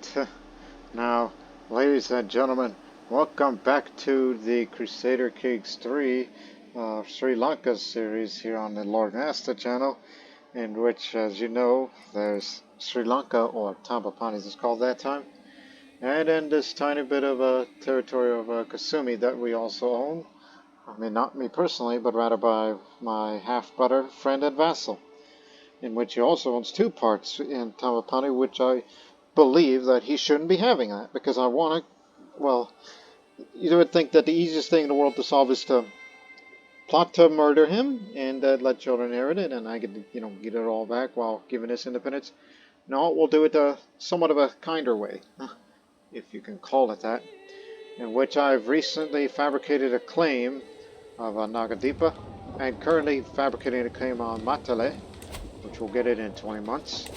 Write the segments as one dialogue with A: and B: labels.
A: Alright, now, ladies and gentlemen, welcome back to the Crusader Kings 3 Sri Lanka series here on the Lord Master channel, in which, as you know, there's Sri Lanka, or Tamilakam as it's called that time, and then this tiny bit of a territory of Kasumi that we also own. I mean, not me personally, but rather by my half-brother, friend, and vassal, in which he also owns two parts in Tamilakam, which I believe that he shouldn't be having that, because I want to, well, you would think that the easiest thing in the world to solve is to plot to murder him and let children inherit it, and I get to, get it all back while giving us independence. No, we'll do it somewhat of a kinder way, if you can call it that, in which I've recently fabricated a claim of Nagadipa, and currently fabricating a claim on Matale, which will get it in 20 months.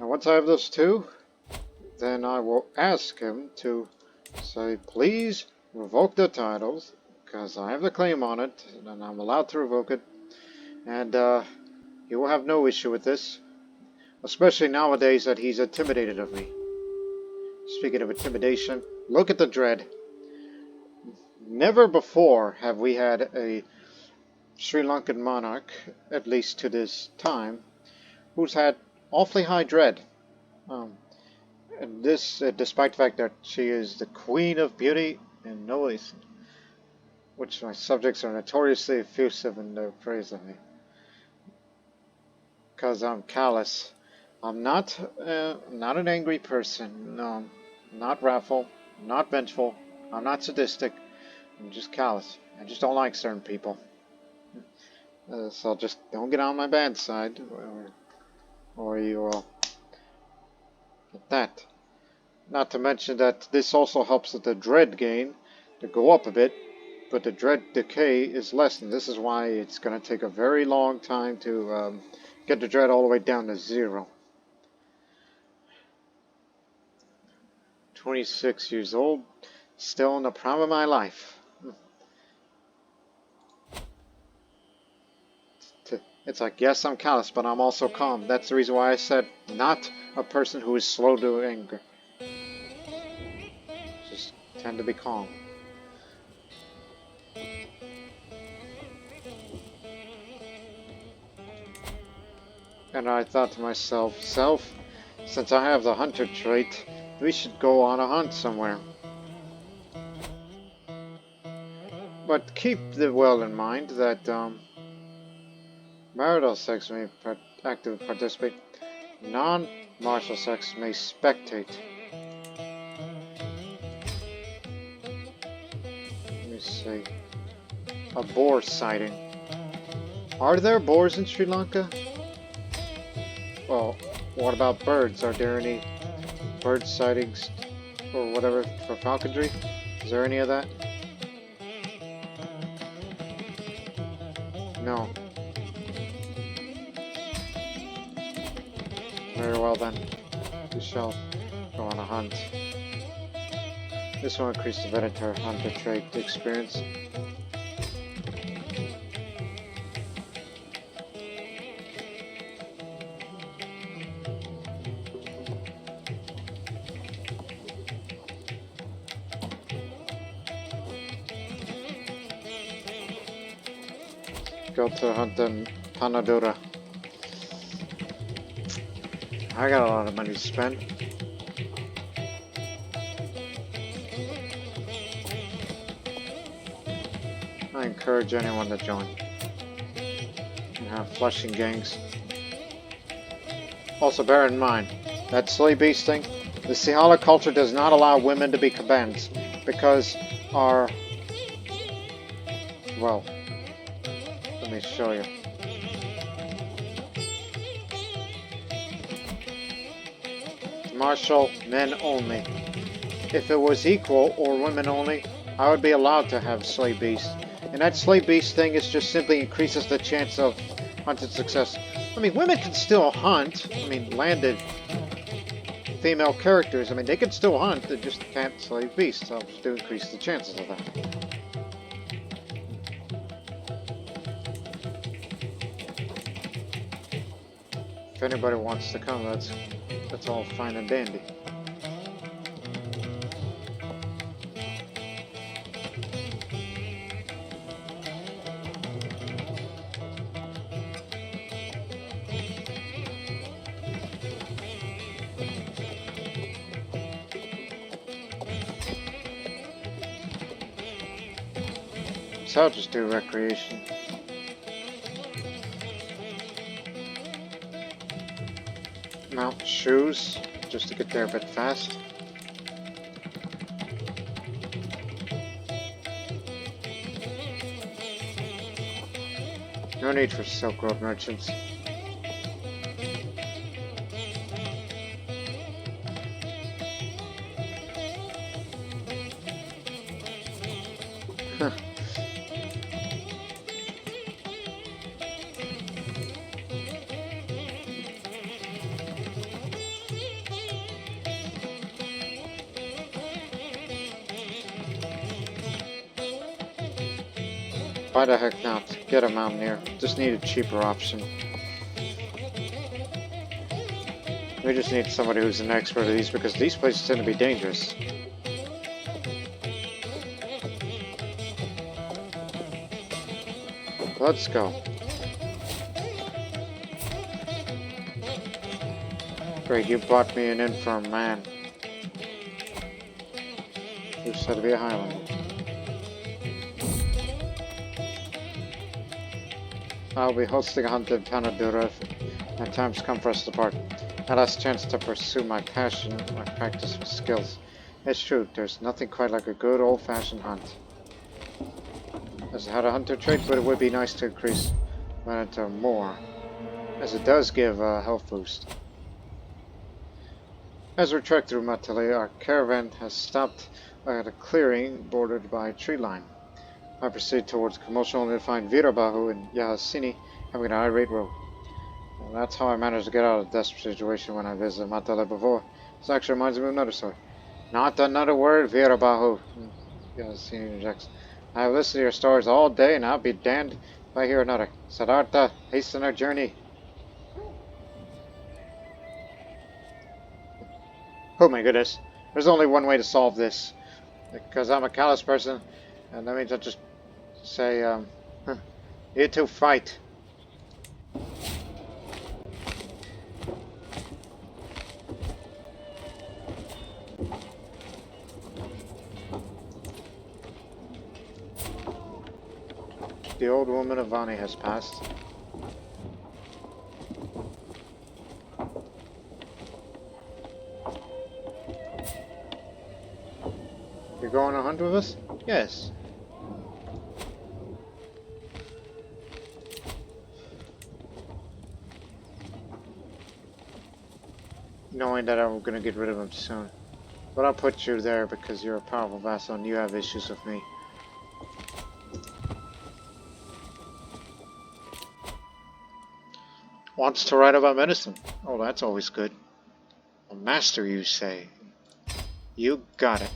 A: And once I have those two, then I will ask him to say, please revoke the titles, because I have the claim on it, and I'm allowed to revoke it. And he will have no issue with this, especially nowadays that he's intimidated of me. Speaking of intimidation, look at the dread. Never before have we had a Sri Lankan monarch, at least to this time, who's had awfully high dread. And this, despite the fact that she is the queen of beauty and noise, which my subjects are notoriously effusive in their praise of me. Because I'm callous. I'm not an angry person. No, I'm not wrathful. I'm not vengeful. I'm not sadistic. I'm just callous. I just don't like certain people. So just don't get on my bad side, or you will get that. Not to mention that this also helps with the dread gain to go up a bit, but the dread decay is less, and this is why it's going to take a very long time to get the dread all the way down to 0. 26 years old, still in the prime of my life. It's like, yes, I'm callous, but I'm also calm. That's the reason why I said not a person who is slow to anger. Just tend to be calm. And I thought to myself, since I have the hunter trait, we should go on a hunt somewhere. But keep well in mind that marital sex may actively participate. Non-martial sex may spectate. Let me see. A boar sighting. Are there boars in Sri Lanka? Well, what about birds? Are there any bird sightings or whatever for falconry? Is there any of that? No. Very well then. We shall go on a hunt. This will increase the Venator hunter trait experience. Go to hunt in Panadura. I got a lot of money to spend. I encourage anyone to join and have flushing gangs. Also bear in mind, that slave beast thing, the Sihala culture does not allow women to be cabans because our, well, let me show you. Martial men only. If it was equal or women only, I would be allowed to have slave beast. And that slave beast thing is just simply increases the chance of hunting success. I mean, women can still hunt. I mean, landed female characters, I mean, they can still hunt, they just can't slave beasts. So to increase the chances of that. If anybody wants to come, that's all fine and dandy. So I'll just do recreation. Mount shoes, just to get there a bit fast. No need for Silk Road merchants. Why the heck not? Get a mountaineer. Just need a cheaper option. We just need somebody who's an expert at these because these places tend to be dangerous. Let's go. Great, you brought me an infirm man. Who said to be a Highlander? I'll be hosting a hunt in Panadura when time's come for us to part. My last chance to pursue my passion and my practice skills. It's true, there's nothing quite like a good old-fashioned hunt. As I had a hunter trait, but it would be nice to increase that into more, as it does give a health boost. As we trek through Matale, our caravan has stopped at a clearing bordered by a tree line. I proceed towards Commotion only to find Virabahu and Yahasini having an irate row. Well, that's how I managed to get out of a desperate situation when I visited Matale before. This actually reminds me of another story. Not another word, Virabahu. Yahasini interjects. I have listened to your stories all day and I'll be damned if I hear another. Siddhartha, hasten our journey. Oh my goodness. There's only one way to solve this. Because I'm a callous person, and that means I'll just say, you two fight. The old woman of Vani has passed. You're going on a hunt with us? Yes. Knowing that I'm going to get rid of him soon. But I'll put you there because you're a powerful vassal and you have issues with me. Wants to write about medicine. Oh, that's always good. A master, you say? You got it.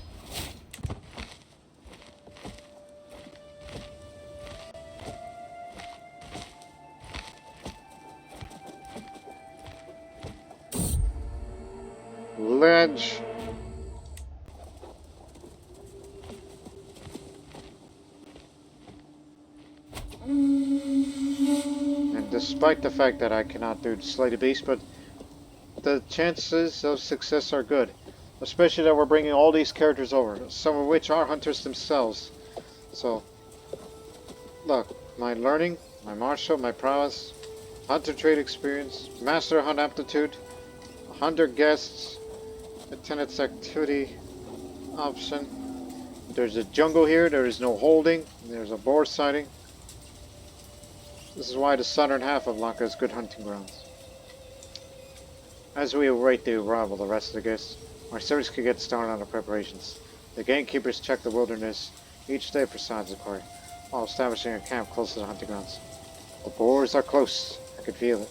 A: Ledge. And despite the fact that I cannot do slay the beast, but the chances of success are good. Especially that we're bringing all these characters over, some of which are hunters themselves. So, look, my learning, my martial, my prowess, hunter trade experience, master hunt aptitude, hunter guests, attendant's activity option. There's a jungle here, there is no holding, there's a boar sighting. This is why the southern half of Lanka is good hunting grounds. As we await the arrival of the rest of the guests, our servants can get started on the preparations. The gamekeepers check the wilderness each day besides the party, while establishing a camp close to the hunting grounds. The boars are close, I can feel it.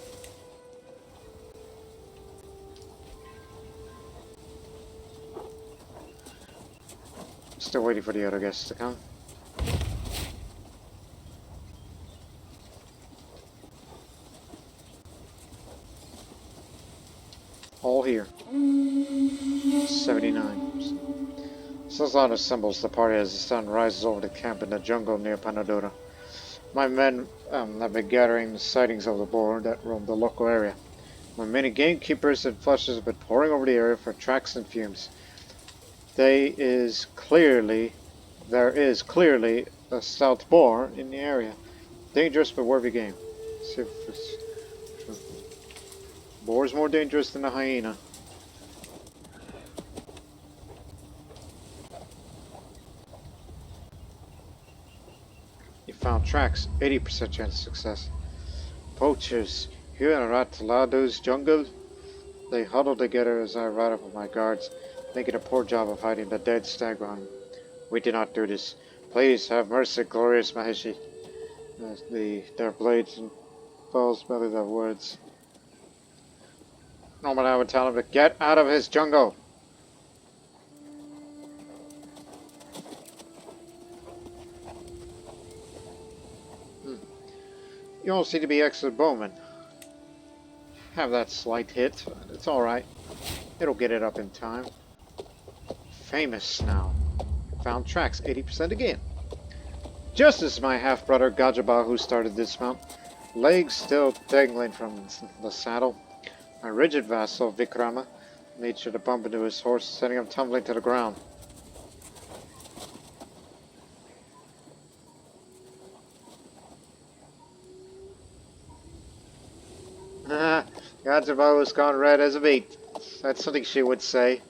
A: Still waiting for the other guests to come. All here. 79. Sazan assembles the party as the sun rises over the camp in the jungle near Panadura. My men have been gathering the sightings of the boar that roam the local area. My many gamekeepers and flushers have been pouring over the area for tracks and fumes. There is clearly a stout boar in the area. Dangerous but worthy game. See if boar's more dangerous than a hyena. You found tracks, 80% chance of success. Poachers, here in Ratalado's jungle. They huddle together as I ride up with my guards, making a poor job of hiding the dead stag behind. We did not do this. Please have mercy, glorious Maheshi. Their blades and bows belly their words. Normally I would tell him to get out of his jungle. You don't seem to be excellent bowman. Have that slight hit. It's alright. It'll get it up in time. Famous now. Found tracks, 80% again. Just as my half-brother Gajaba, who started this mount, legs still dangling from the saddle. My rigid vassal, Vikrama, made sure to bump into his horse, sending him tumbling to the ground. Gajaba was gone red as a beet. That's something she would say.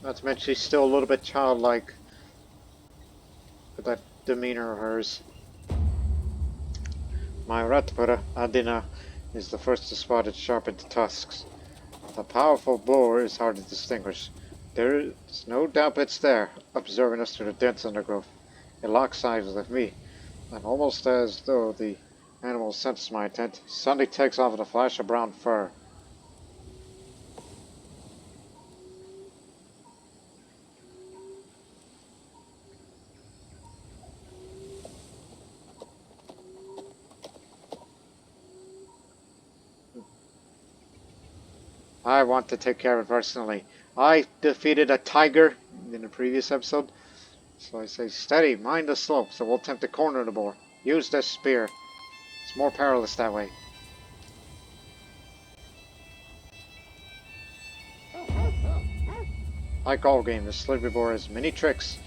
A: Not to mention she's still a little bit childlike with that demeanor of hers. My Ratpura, Adina, is the first to spot its sharpened tusks. The powerful boar is hard to distinguish. There is no doubt it's there, observing us through the dense undergrowth. It locks eyes with me, and almost as though the animal senses my intent, suddenly takes off with a flash of brown fur. I want to take care of it personally. I defeated a tiger in the previous episode, so I say steady, mind the slope, so we'll attempt to corner the boar. Use this spear. It's more perilous that way. Like all games, the slippery boar has many tricks,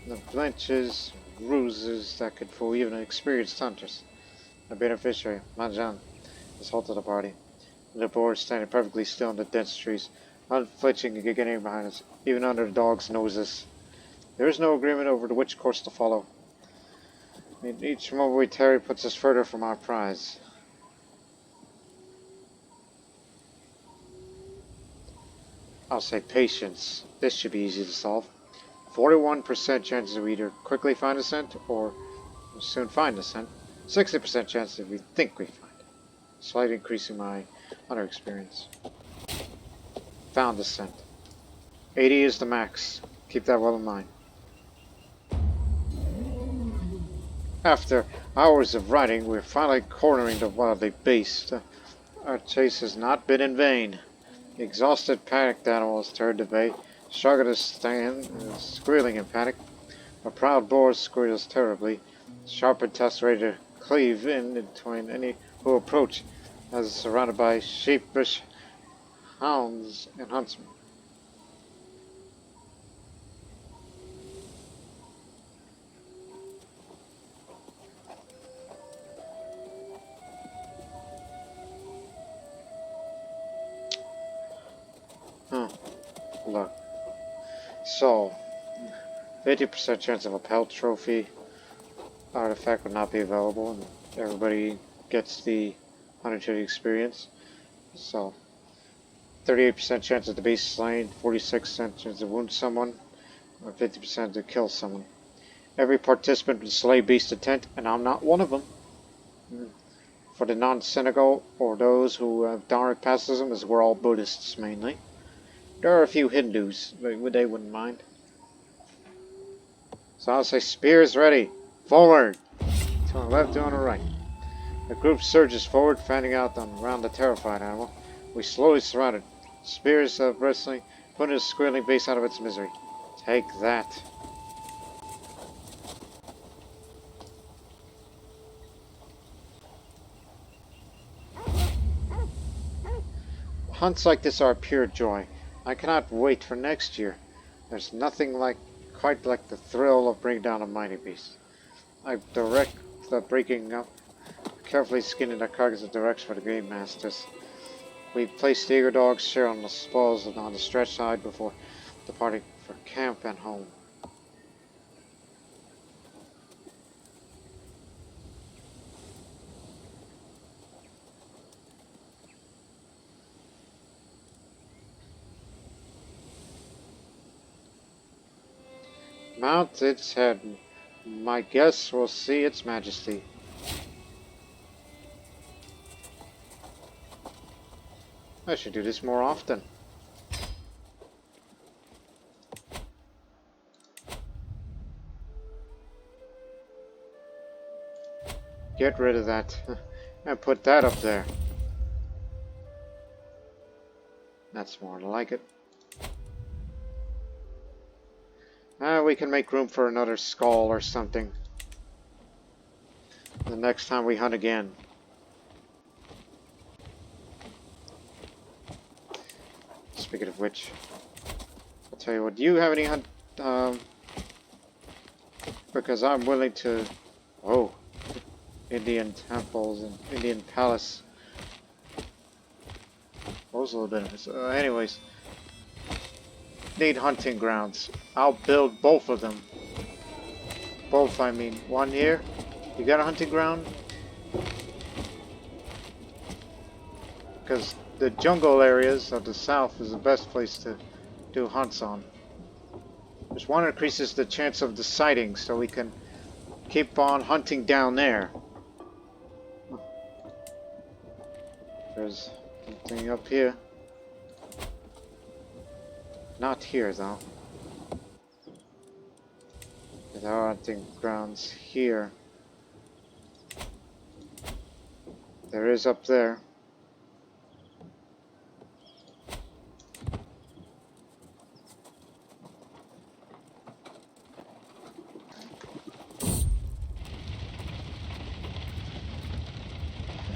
A: the blenches, ruses that could fool even experienced hunters. The beneficiary, Manjan, has halted the party. The boar is standing perfectly still in the dense trees, unflinching and getting behind us, even under the dog's noses. There is no agreement over which course to follow. Each moment we tarry puts us further from our prize. I'll say patience. This should be easy to solve. 41% chances of we either quickly find a scent or soon find a scent. 60% chance that we think we find it. Slightly increasing my hunter experience. Found a scent. 80 is the max. Keep that well in mind. After hours of riding, we're finally cornering the wildly beast. Our chase has not been in vain. The exhausted, panicked animals turned to bay, struggling to stand, squealing in panic. A proud boar squeals terribly, sharpened tusks ready to cleave in between any who approach, as it's surrounded by sheepish hounds and huntsmen. Look. So, 50% chance of a pelt trophy artifact would not be available, and everybody gets the hunter experience. So, 38% chance of the beast slain, 46% chance to wound someone, or 50% to kill someone. Every participant would slay beast intent, and I'm not one of them. For the non-cynical, or those who have downright pacifism, as we're all Buddhists mainly. There are a few Hindus, but they wouldn't mind. So I'll say spears ready. Forward! To the left, to the right. The group surges forward, fanning out around the terrified animal. We slowly surround it. Spears bristling, putting the squealing beast out of its misery. Take that. Hunts like this are pure joy. I cannot wait for next year. There's nothing like quite like the thrill of bringing down a mighty beast. I direct the breaking up, carefully skinning the carcass of direction for the game masters. We place the eager dogs share on the spoils and on the stretch side before departing for camp and home. Mount its head. My guests will see its majesty. I should do this more often. Get rid of that and put that up there. That's more like it. We can make room for another skull or something the next time we hunt again. Speaking of which, I'll tell you what, do you have any hunt? Because I'm willing to... Oh, Indian temples and Indian palace. Those a little bit. Anyways, need hunting grounds. I'll build both of them. Both, I mean. One here. You got a hunting ground? Because the jungle areas of the south is the best place to do hunts on. Just one increases the chance of the sighting, so we can keep on hunting down there. There's something up here. Not here, though. There are hunting grounds here. There is up there.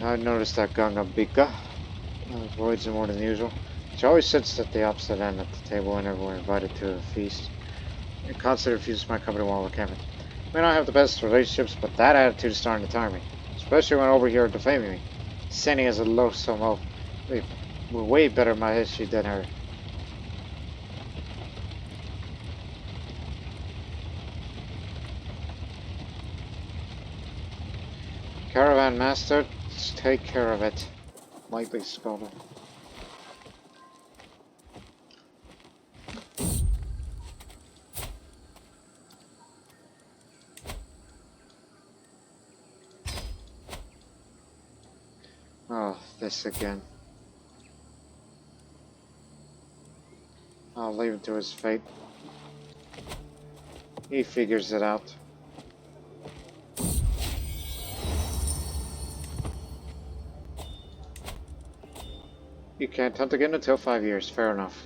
A: I noticed that Gangabika avoids it more than usual. She always sits at the opposite end of the table whenever we're invited to a feast. It constantly refuses my company while we're camping. We don't have the best relationships, but that attitude is starting to tire me. Especially when over here defaming me. Seneya is a loathsome oaf. We're way better at my history than her. Caravan master, take care of it. Lightly scolded. Oh, this again. I'll leave him to his fate. He figures it out. You can't hunt again until 5 years. Fair enough.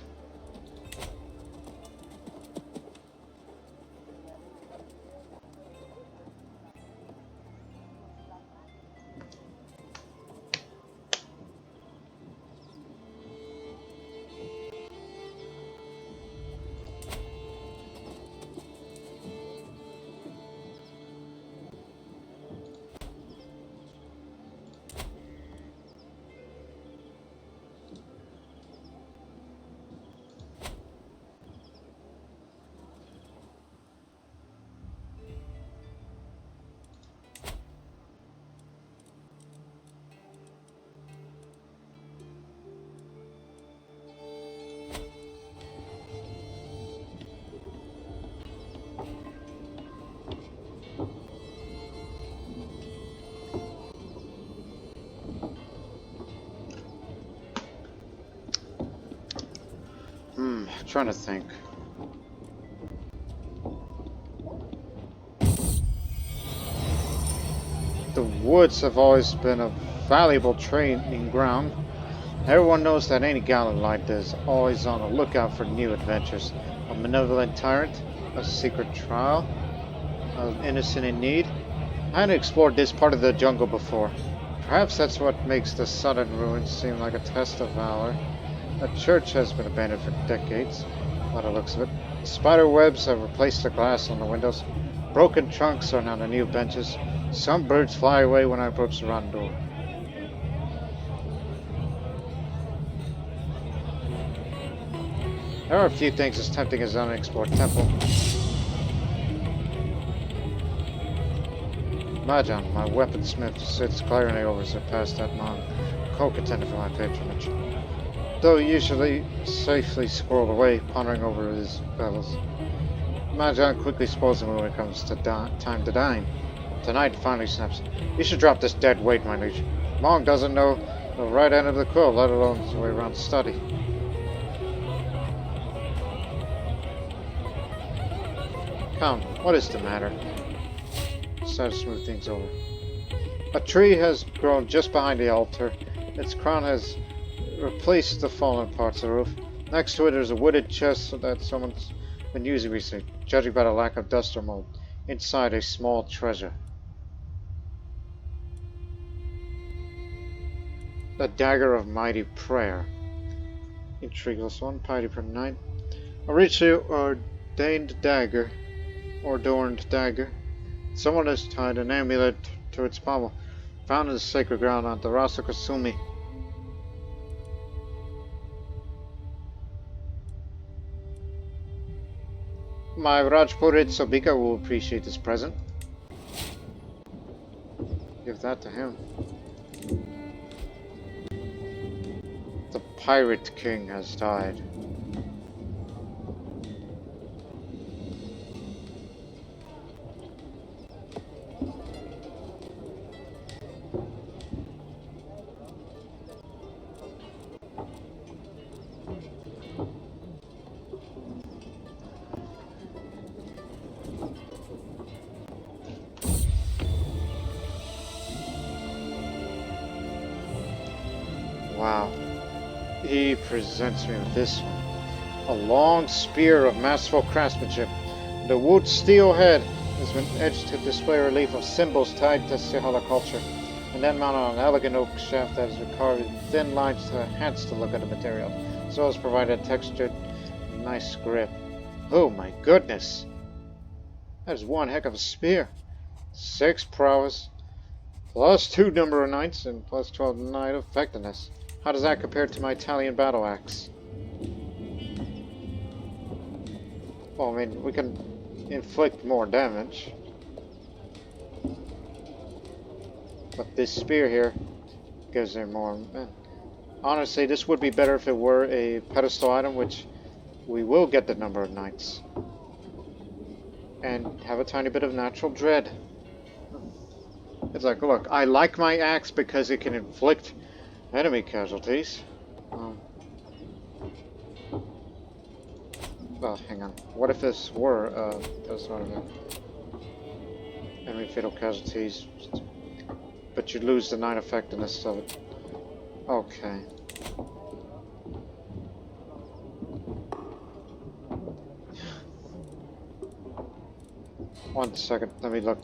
A: Trying to think. The woods have always been a valuable training ground. Everyone knows that any gallant knight is always on the lookout for new adventures. A malevolent tyrant, a secret trial, an innocent in need. I hadn't explored this part of the jungle before. Perhaps that's what makes the southern ruins seem like a test of valor. The church has been abandoned for decades, by the looks of it. Spider webs have replaced the glass on the windows. Broken trunks are now the new benches. Some birds fly away when I approach the rotten door. There are a few things as tempting as an unexplored temple. Mahjong, my weaponsmith, sits glaringly over as I pass that long co-contender for my patronage. Though usually safely squirreled away, pondering over his bellows. Mahjong quickly spoils him when it comes to time to dine. Tonight finally snaps. You should drop this dead weight, my liege. Mong doesn't know the right end of the quill, let alone his way around study. Come, what is the matter? Decided to smooth things over. A tree has grown just behind the altar. Its crown has replaced the fallen parts of the roof. Next to it is a wooded chest that someone's been using recently, judging by the lack of dust or mold. Inside, a small treasure. The dagger of mighty prayer. Intrigueless one, piety per night. A richly ordained dagger. Adorned dagger. Someone has tied an amulet to its pommel, found in the sacred ground on the Rasa Kasumi. My Rajpurit Sobika will appreciate this present. Give that to him. The Pirate King has died. Wow. He presents me with this one. A long spear of masterful craftsmanship. The wood steel head has been edged to display a relief of symbols tied to Sihala culture, and then mounted on an elegant oak shaft that has been carved in thin lines to enhance the look of the material, as well as provide a textured, nice grip. Oh my goodness! That is one heck of a spear. 6 prowess, plus 2 number of knights, and plus 12 knight effectiveness. How does that compare to my Italian battle axe? Well, I mean, we can inflict more damage. But this spear here gives her more. Honestly, this would be better if it were a pedestal item, which we will get the number of knights. And have a tiny bit of natural dread. It's like, look, I like my axe because it can inflict enemy casualties. Well, hang on. What if this were sort of enemy fatal casualties, but you lose the 9 effectiveness of it? Okay. One second. Let me look.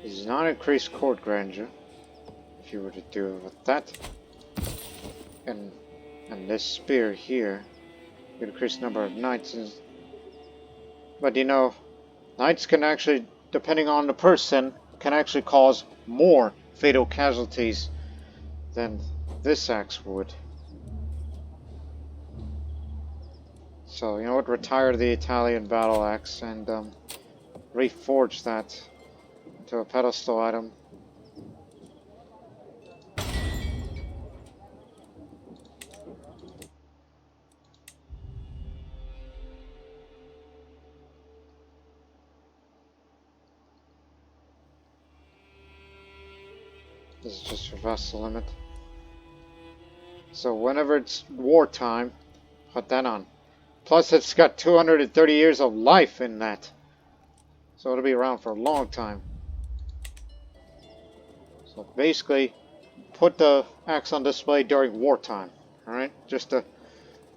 A: Does not increase court grandeur, if you were to do it with that. And this spear here would increase the number of knights. But you know, knights can actually, depending on the person, can actually cause more fatal casualties than this axe would. So, you know what, retire the Italian battle axe and reforge that to a pedestal item. This is just your vessel limit. So whenever it's wartime, put that on. Plus it's got 230 years of life in that. So it'll be around for a long time. So Basically, put the axe on display during wartime. Alright? Just to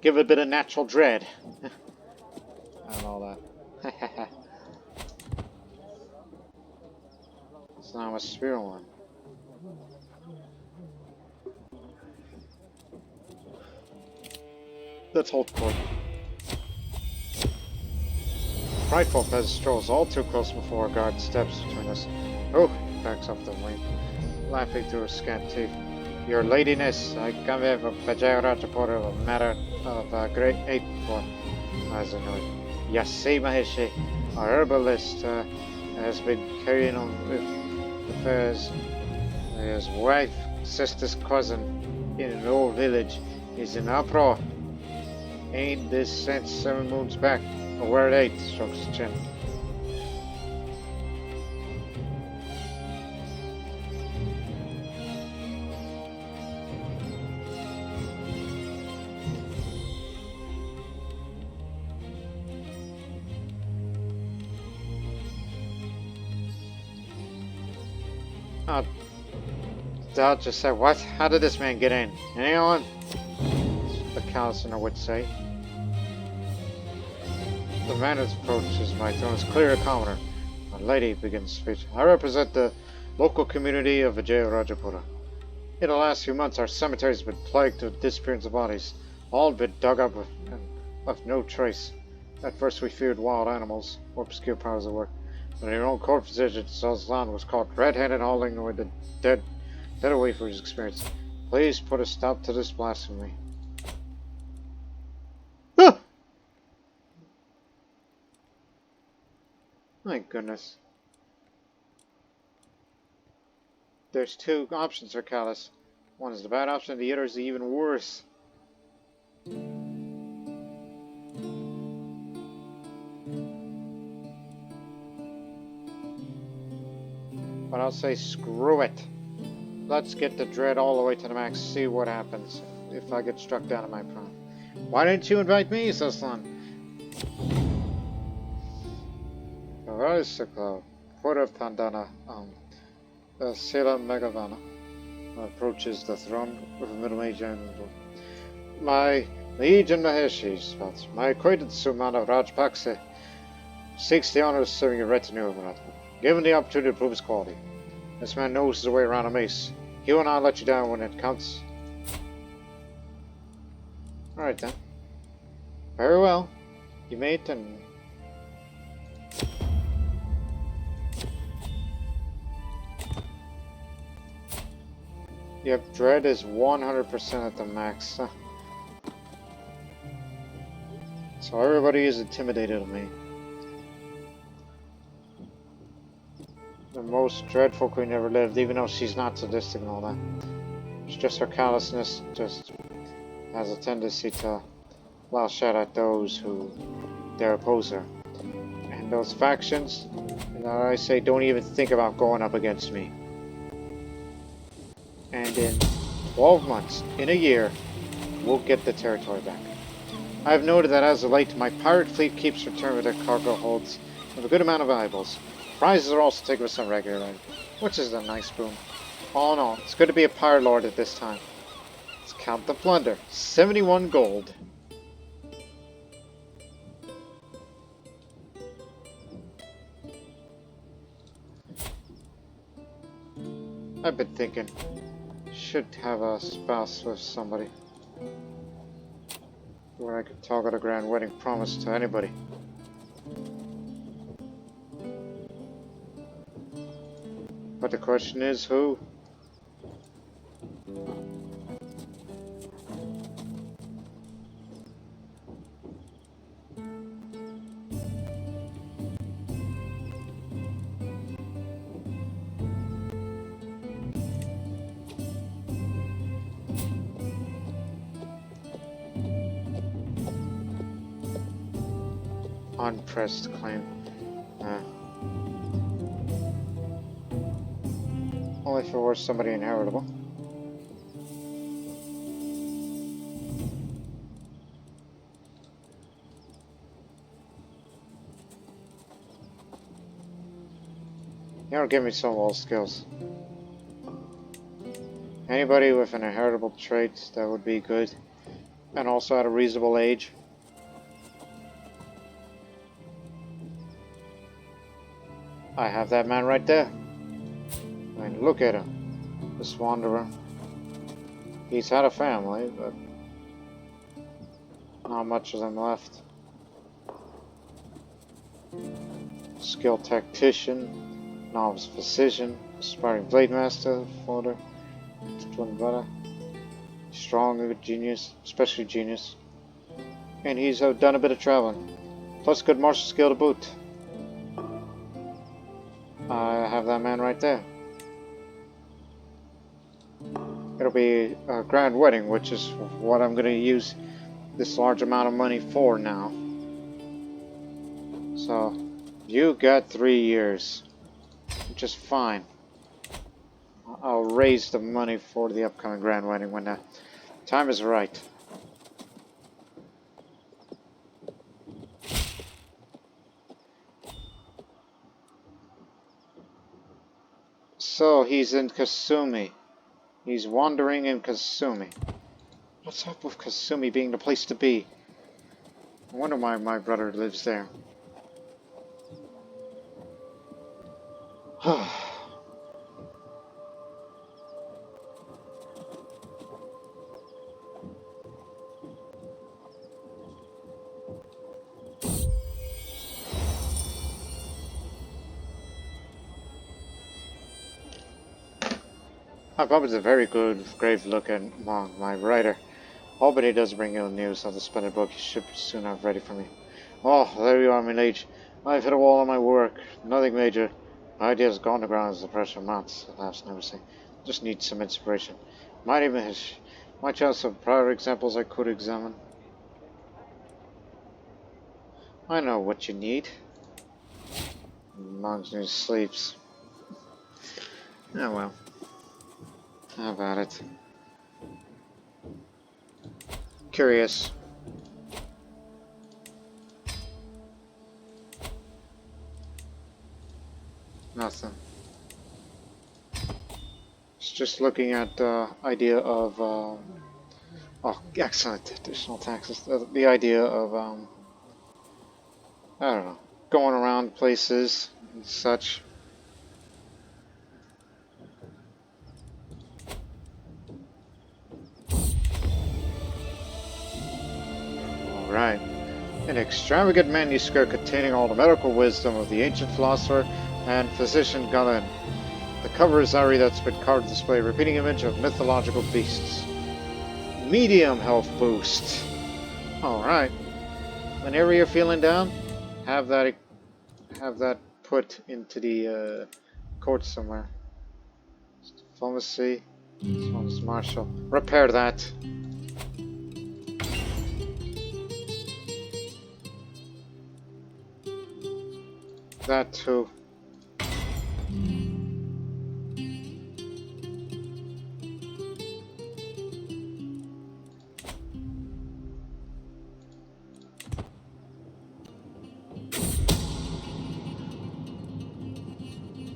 A: give it a bit of natural dread. And all that. It's now a spear one. Let's hold court. Frightful peasant strolls all too close before a guard steps between us. Oh, backs off the wing, laughing through her scant teeth. Your ladiness, I come here from Pajayarajapura of a matter of great ape for as annoyed. Yasi Maheshi, our herbalist, has been carrying on with affairs. His wife, sister's cousin, in an old village, is in uproar. Ain't this since 7 moons back? Or where it 8, strokes his chin. Dad just said, what? How did this man get in? Anyone? The councillor would say. The man who approaches my throne is clearly a commoner. A lady begins speech. I represent the local community of Vijayarajapura. In the last few months, our cemetery has been plagued with disappearance of bodies. All been dug up and left no trace. At first we feared wild animals or obscure powers of work. But in your own court position, Zazlan was caught red-handed hauling with the dead away from his experience. Please put a stop to this blasphemy. Ah! My goodness. There's 2 options for callous. One is the bad option, the other is the even worse. But I'll say screw it. Let's get the dread all the way to the max, see what happens if I get struck down in my prime. Why didn't you invite me, Saslan? Varsiklo, Port of Pandana, Sela Megavana, approaches the throne with a middle-aged animal. My liege and Maheshis, my acquaintance Sumana Rajpakse seeks the honor of serving a retinue of Maratma. Given the opportunity to prove his quality. This man knows his way around a mace. He will not let you down when it counts. Alright then. Very well. You mate and... Yep, dread is 100% at the max. So everybody is intimidated of me. The most dreadful queen ever lived, even though she's not sadistic and all that. It's just her callousness just has a tendency to lash out at those who dare oppose her. And those factions, I say, don't even think about going up against me. And in 12 months, in a year, we'll get the territory back. I have noted that as of late, my pirate fleet keeps returning with their cargo holds with a good amount of valuables. Prizes are also taken with some regularity, which is a nice boon. All in all, it's good to be a pirate lord at this time. Let's count the plunder. 71 gold. I've been thinking, should have a spouse with somebody where I could talk at a grand wedding promise to anybody. But the question is, who? Unpressed claim. Only if it were somebody inheritable. You don't give me some old skills. Anybody with an inheritable trait, that would be good. And also at a reasonable age. I have that man right there. I mean, look at him. This wanderer. He's had a family, but not much of them left. Skilled tactician, novice physician, aspiring blade master, folder, twin brother, strong genius, especially genius, and he's done a bit of traveling, plus good martial skill to boot. I have that man right there. It'll be a grand wedding, which is what I'm going to use this large amount of money for now. So, you got 3 years, which is fine. I'll raise the money for the upcoming grand wedding when the time is right. So, he's in Kasumi. He's wandering in Kasumi. What's up with Kasumi being the place to be? I wonder why my brother lives there. Bob is a very good, grave looking monk, my writer. Hoping he does bring ill news of the splendid book he should soon have ready for me. Oh, there you are, my liege. I've hit a wall on my work. Nothing major. My idea's gone to ground as the pressure mounts. Alas, never say. Just need some inspiration. Might have some prior examples I could examine. I know what you need. Monk's news sleeps. Oh well. How about it? Curious. Nothing. It's just looking at the idea of, oh, excellent, additional taxes. The idea of, I don't know, going around places and such. Alright. An extravagant manuscript containing all the medical wisdom of the ancient philosopher and physician Galen. The cover is Ari that's been carved to display a repeating image of mythological beasts. Medium health boost. Alright. Whenever you're feeling down, have that put into the court somewhere. Diplomacy. This one's martial. Repair that. That too.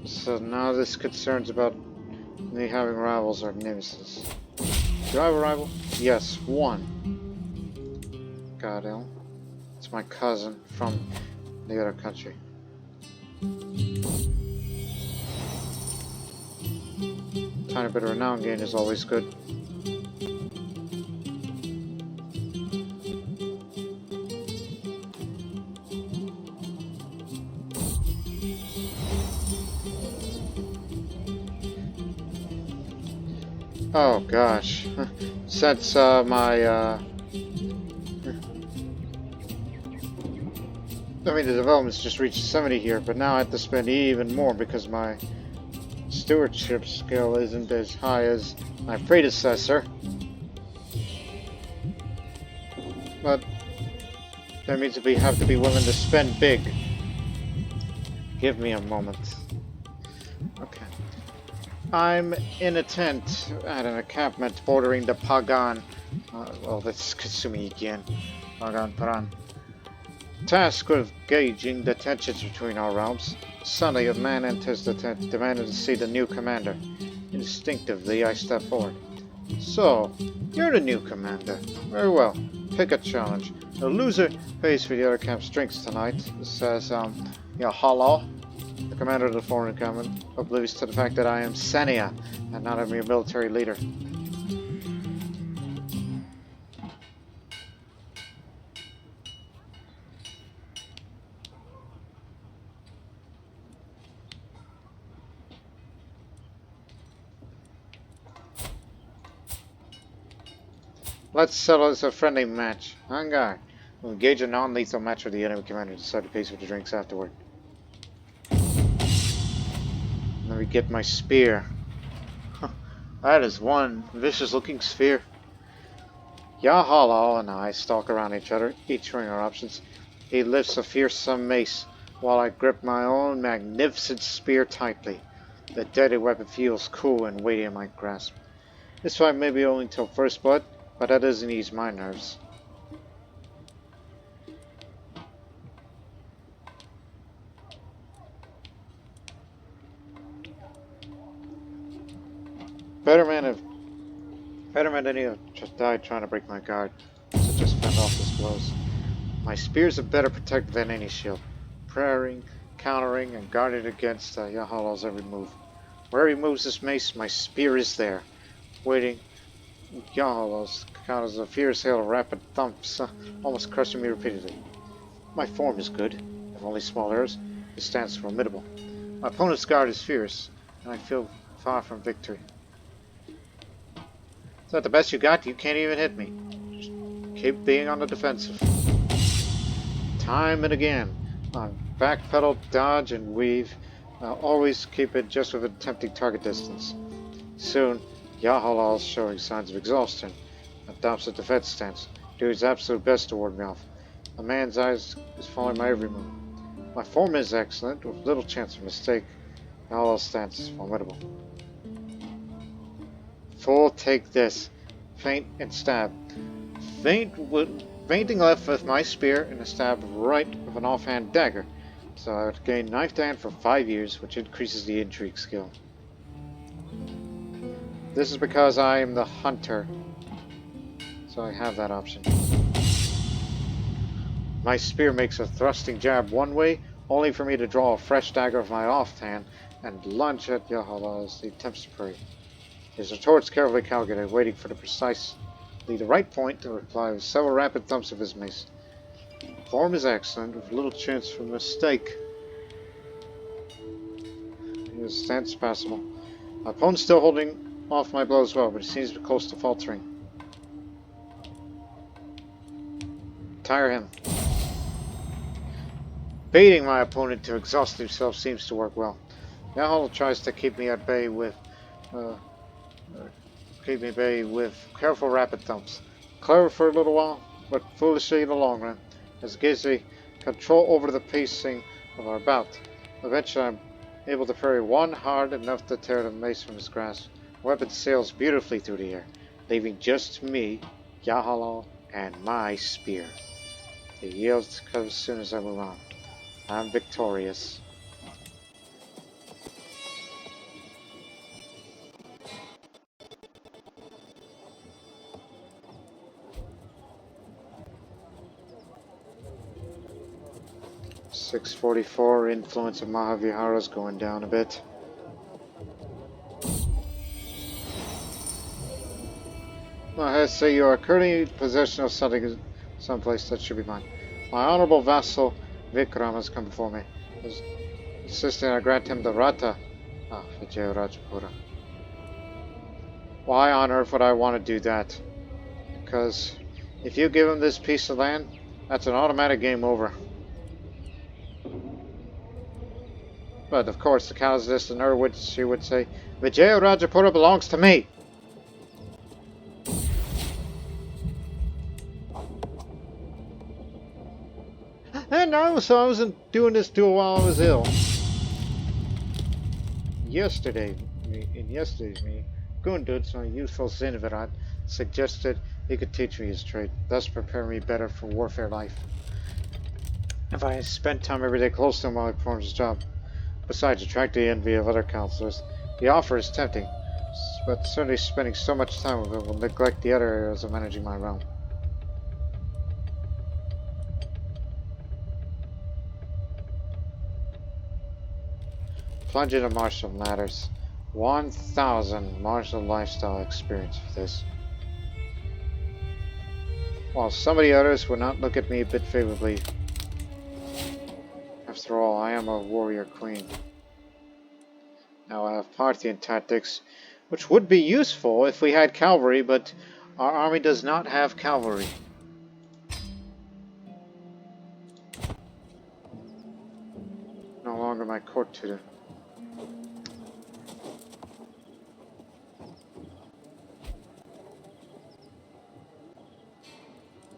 A: So now this concerns about me having rivals or nemesis. Do I have a rival? Yes, one. Godel. It's my cousin from the other country. Tiny bit of renown gain is always good. Oh gosh, since the development's just reached 70 here, but now I have to spend even more because my stewardship skill isn't as high as my predecessor. But that means we have to be willing to spend big. Give me a moment. Okay. I'm in a tent at an encampment bordering the Pagan. Well, that's Kasumi again. Pagan Paran. Task of gauging the tensions between our realms. Suddenly, a man enters the tent, demanding to see the new commander. Instinctively, I step forward. So, you're the new commander. Very well. Pick a challenge. The loser pays for the other camp's drinks tonight, says, Hello. The commander of the foreign command, oblivious to the fact that I am Seneya, and not a mere military leader. Let's settle as a friendly match. On guard. We'll engage a non-lethal match with the enemy commander and decide to pay for the drinks afterward. Let me get my spear. That is one vicious-looking sphere. Yahalal and I stalk around each other, each weighing our options. He lifts a fearsome mace, while I grip my own magnificent spear tightly. The deadly weapon feels cool and weighty in my grasp. This fight may be only till first blood, but that doesn't ease my nerves. Better man than you just died trying to break my guard, so just fend off his blows. My spear's a better protector than any shield, parrying, countering, and guarding against Yahalal's every move. Where he moves his mace, my spear is there, waiting. Yahalal's counters a fierce hail of rapid thumps, almost crushing me repeatedly. My form is good, if only small errors. It stands formidable. My opponent's guard is fierce, and I feel far from victory. Is that the best you got? You can't even hit me. Just keep being on the defensive. Time and again. Backpedal, dodge, and weave. Always keep it just within tempting target distance. Soon, Yahalal's showing signs of exhaustion. Adopts a defense stance. Doing his absolute best to ward me off. A man's eyes is following my every move. My form is excellent, with little chance of mistake. Yahalal's stance is formidable. Full take this. Feint and stab. Feinting left with my spear and a stab right with an offhand dagger. So I would gain knife to hand for 5 years, which increases the intrigue skill. This is because I am the hunter, so I have that option. My spear makes a thrusting jab one way, only for me to draw a fresh dagger with my offhand and lunge at Yahalal as he attempts to parry. His retort's carefully calculated, waiting for the precisely the right point to reply with several rapid thumps of his mace. Form is excellent, with little chance for mistake. His stance is passable. My opponent's still holding off my blows well, but he seems to be close to faltering. Tire him. Baiting my opponent to exhaust himself seems to work well. Yahalal tries to keep me at bay with careful rapid thumps. Clever for a little while, but foolishly in the long run, as it gives me control over the pacing of our bout. Eventually I'm able to parry one hard enough to tear the mace from his grasp. The weapon sails beautifully through the air, leaving just me, Yahalal, and my spear. It yields as soon as I move on. I'm victorious. .644, influence of Mahavihara's going down a bit. I say you are currently in possession of something someplace that should be mine. My honorable vassal Vikram has come before me, insisting I grant him the Rata. Vijay Rajapura. Why on earth would I want to do that? Because if you give him this piece of land, that's an automatic game over. But of course, the Callous and her she would say, Vijay Rajapura belongs to me. And I wasn't doing this while I was ill. In yesterday's meeting, Gundud, my youthful Zinvirat, suggested he could teach me his trade, thus preparing me better for warfare life. If I spent time every day close to him while he performs his job. Besides, attracting the envy of other counselors, the offer is tempting. but certainly spending so much time with it will neglect the other areas of managing my realm. Plunge into martial matters. 1,000 martial lifestyle experience for this. While some of the others would not look at me a bit favorably. After all, I am a warrior queen. Now I have Parthian tactics, which would be useful if we had cavalry, but our army does not have cavalry. No longer my court tutor.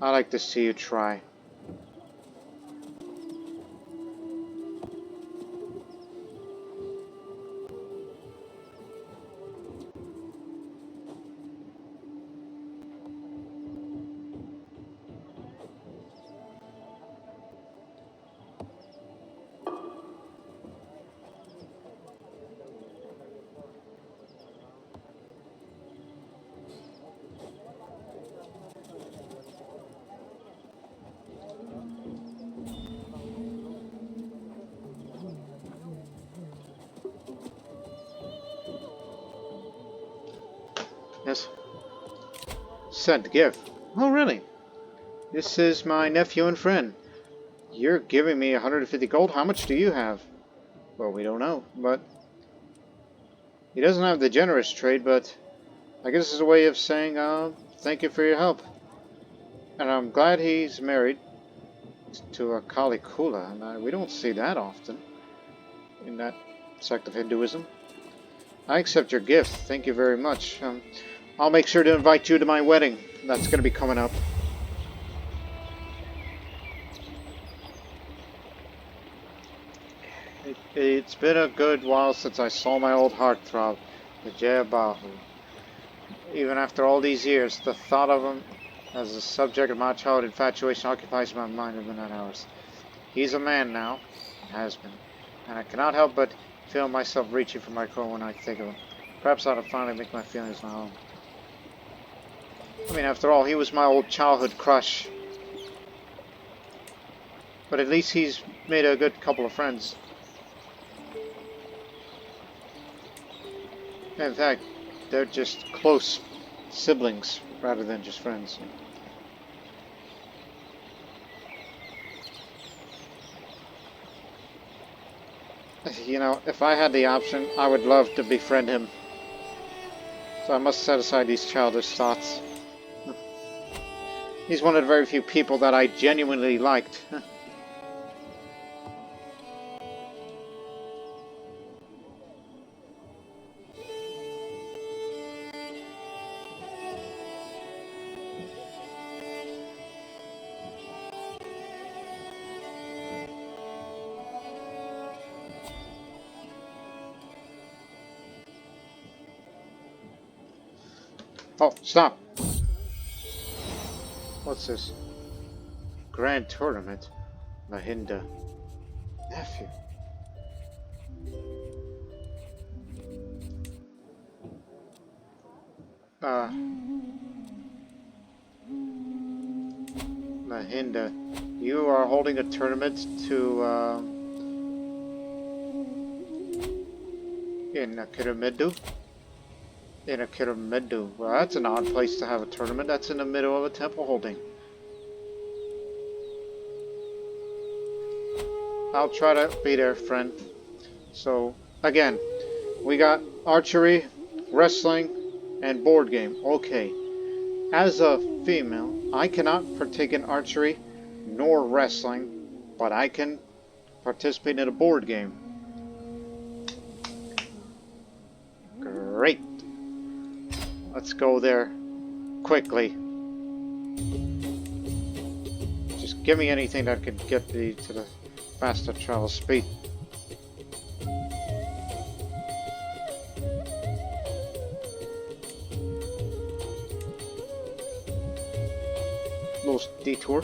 A: I like to see you try. Yes. Sent gift. Oh, really? This is my nephew and friend. You're giving me 150 gold. How much do you have? Well, we don't know, but he doesn't have the generous trade, but I guess it's a way of saying, thank you for your help. And I'm glad he's married to a Kali Kula, and we don't see that often in that sect of Hinduism. I accept your gift. Thank you very much. I'll make sure to invite you to my wedding. That's going to be coming up. It's been a good while since I saw my old heartthrob, the Jayabahu. Even after all these years, the thought of him as the subject of my childhood infatuation occupies my mind in the night hours. He's a man now, has been, and I cannot help but feel myself reaching for my core when I think of him. Perhaps I ought to finally make my feelings my own. I mean, after all, he was my old childhood crush. But at least he's made a good couple of friends. In fact, they're just close siblings rather than just friends. You know, if I had the option, I would love to befriend him. So I must set aside these childish thoughts. He's one of the very few people that I genuinely liked. Oh, stop! What's this? Grand Tournament? Mahinda. Nephew. Mahinda. You are holding a tournament to, in Kiramidu? In a Kiramidu. Well, that's an odd place to have a tournament. That's in the middle of a temple holding. I'll try to be there, friend. So, again, we got archery, wrestling, and board game. Okay. As a female, I cannot partake in archery nor wrestling, but I can participate in a board game. Great. Let's go there quickly. Just give me anything that can get me to the faster travel speed. Little detour.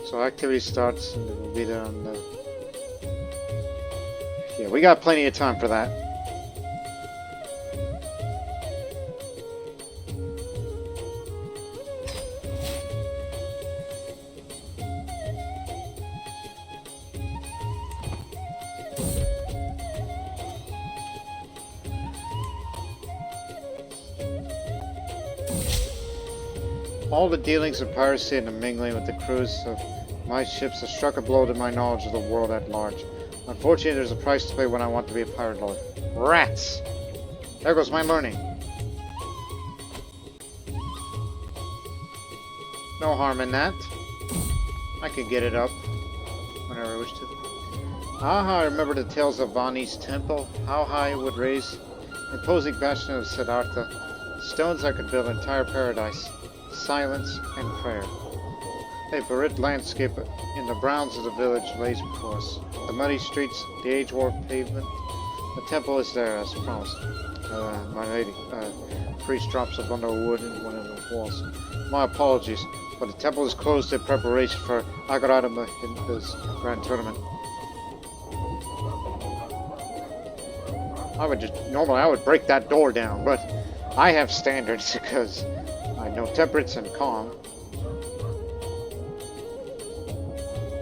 A: So activity starts and it will be there on the Yeah, we got plenty of time for that. All the dealings of piracy and the mingling with the crews of my ships have struck a blow to my knowledge of the world at large. Unfortunately, there's a price to pay when I want to be a pirate lord. Rats! There goes my learning. No harm in that. I can get it up whenever I wish to. Ah, I remember the tales of Vani's temple, how high it would raise. Imposing bastion of Siddhartha. Stones I could build an entire paradise. Silence and prayer. A Barit landscape in the browns of the village lays before us. The muddy streets, the age-worn pavement. The temple is there, as promised. My lady, priest drops a bundle of wood in one of the walls. My apologies, but the temple is closed in preparation for Egalitarian's grand tournament. Normally I would break that door down, but I have standards because I know temperance and calm.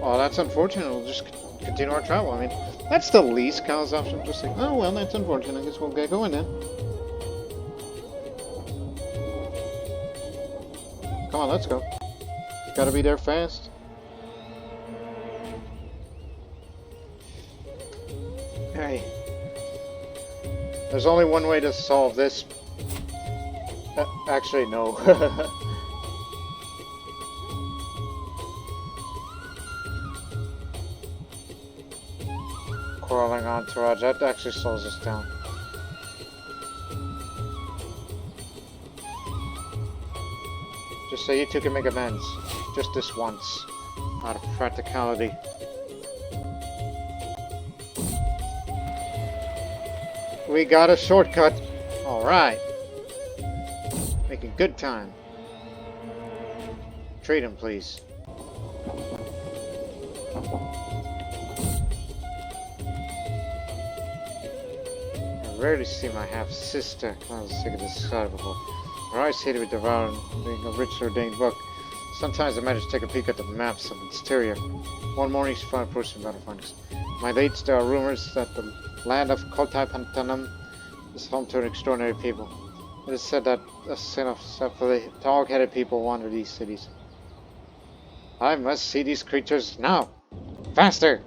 A: Oh, that's unfortunate. We'll just continue our travel. I mean, that's the least Cal's option. Just like, oh well, that's unfortunate. I guess we'll get going then. Come on, let's go. Gotta be there fast. Hey. There's only one way to solve this. Actually, no. Crawling entourage. That actually slows us down. Just so you two can make amends. Just this once. Out of practicality. We got a shortcut. Alright. Making good time. Trade him, please. I rarely see my half-sister. I was sick of this side before. Her eyes seem to be devouring being a rich ordained book. Sometimes I manage to take a peek at the maps of its interior. One morning she found approaching battle findings. My late, there are rumors that the land of Compatibility is home to an extraordinary people. It is said that a sin of dog-headed people wander these cities. I must see these creatures now! Faster!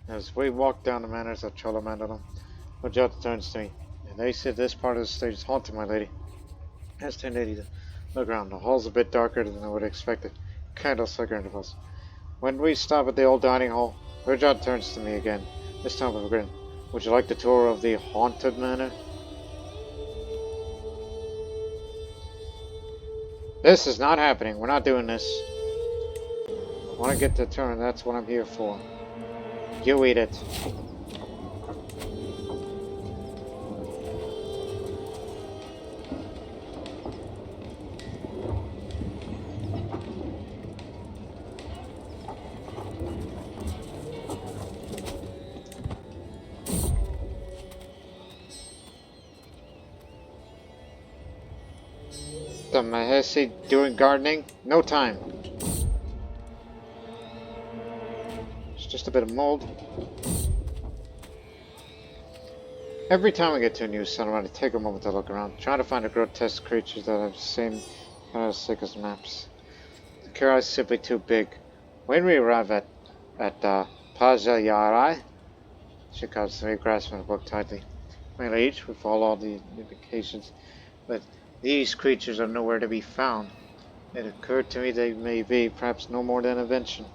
A: As we walk down the manors of Cholamandalam, Ojota turns to me. And they said this part of the stage is haunted, my lady. As 1080 to look around. The hall's a bit darker than I would have expected. Candles flicker into us. When we stop at the old dining hall, Ojota turns to me again, this time with a grin. Would you like the tour of the haunted manor? This is not happening. We're not doing this. I want to get the turn. That's what I'm here for. You eat it. The Mahesi doing gardening? No time. It's just a bit of mold. Every time I get to a new settlement, I take a moment to look around, trying to find the grotesque creatures that I've seen kind of sick as maps. The Kira is simply too big. When we arrive at Paja Yarai, she calls me, grasping the book tightly. My liege, we follow all the indications, but these creatures are nowhere to be found. It occurred to me they may be perhaps no more than an invention.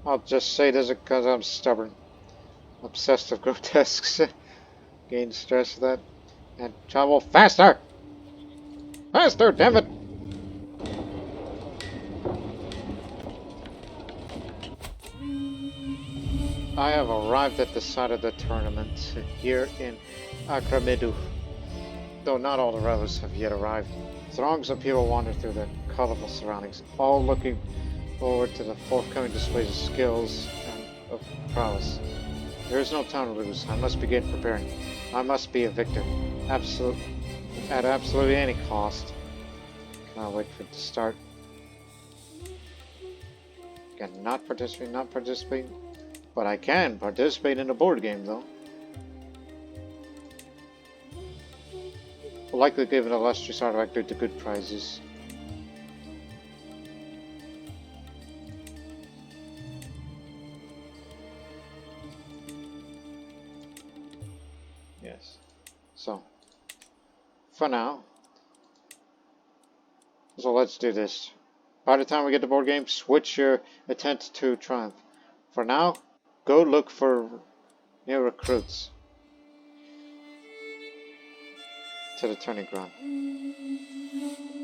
A: I'll just say this because I'm stubborn. Obsessed with grotesques. Gain stress with that. And travel faster! Faster, damn it! I have arrived at the site of the tournament here in Akramidu. Though not all the revelers have yet arrived, throngs of people wander through the colorful surroundings, all looking forward to the forthcoming displays of skills and of prowess. There is no time to lose. I must begin preparing. I must be a victor. At absolutely any cost. Cannot wait for it to start. Again, not participating. But I can participate in a board game, though. Will likely give an illustrious artifact due to good prizes. Yes. So, for now. So let's do this. By the time we get the board game, switch your attention to Triumph. For now, go look for new recruits to the turning ground.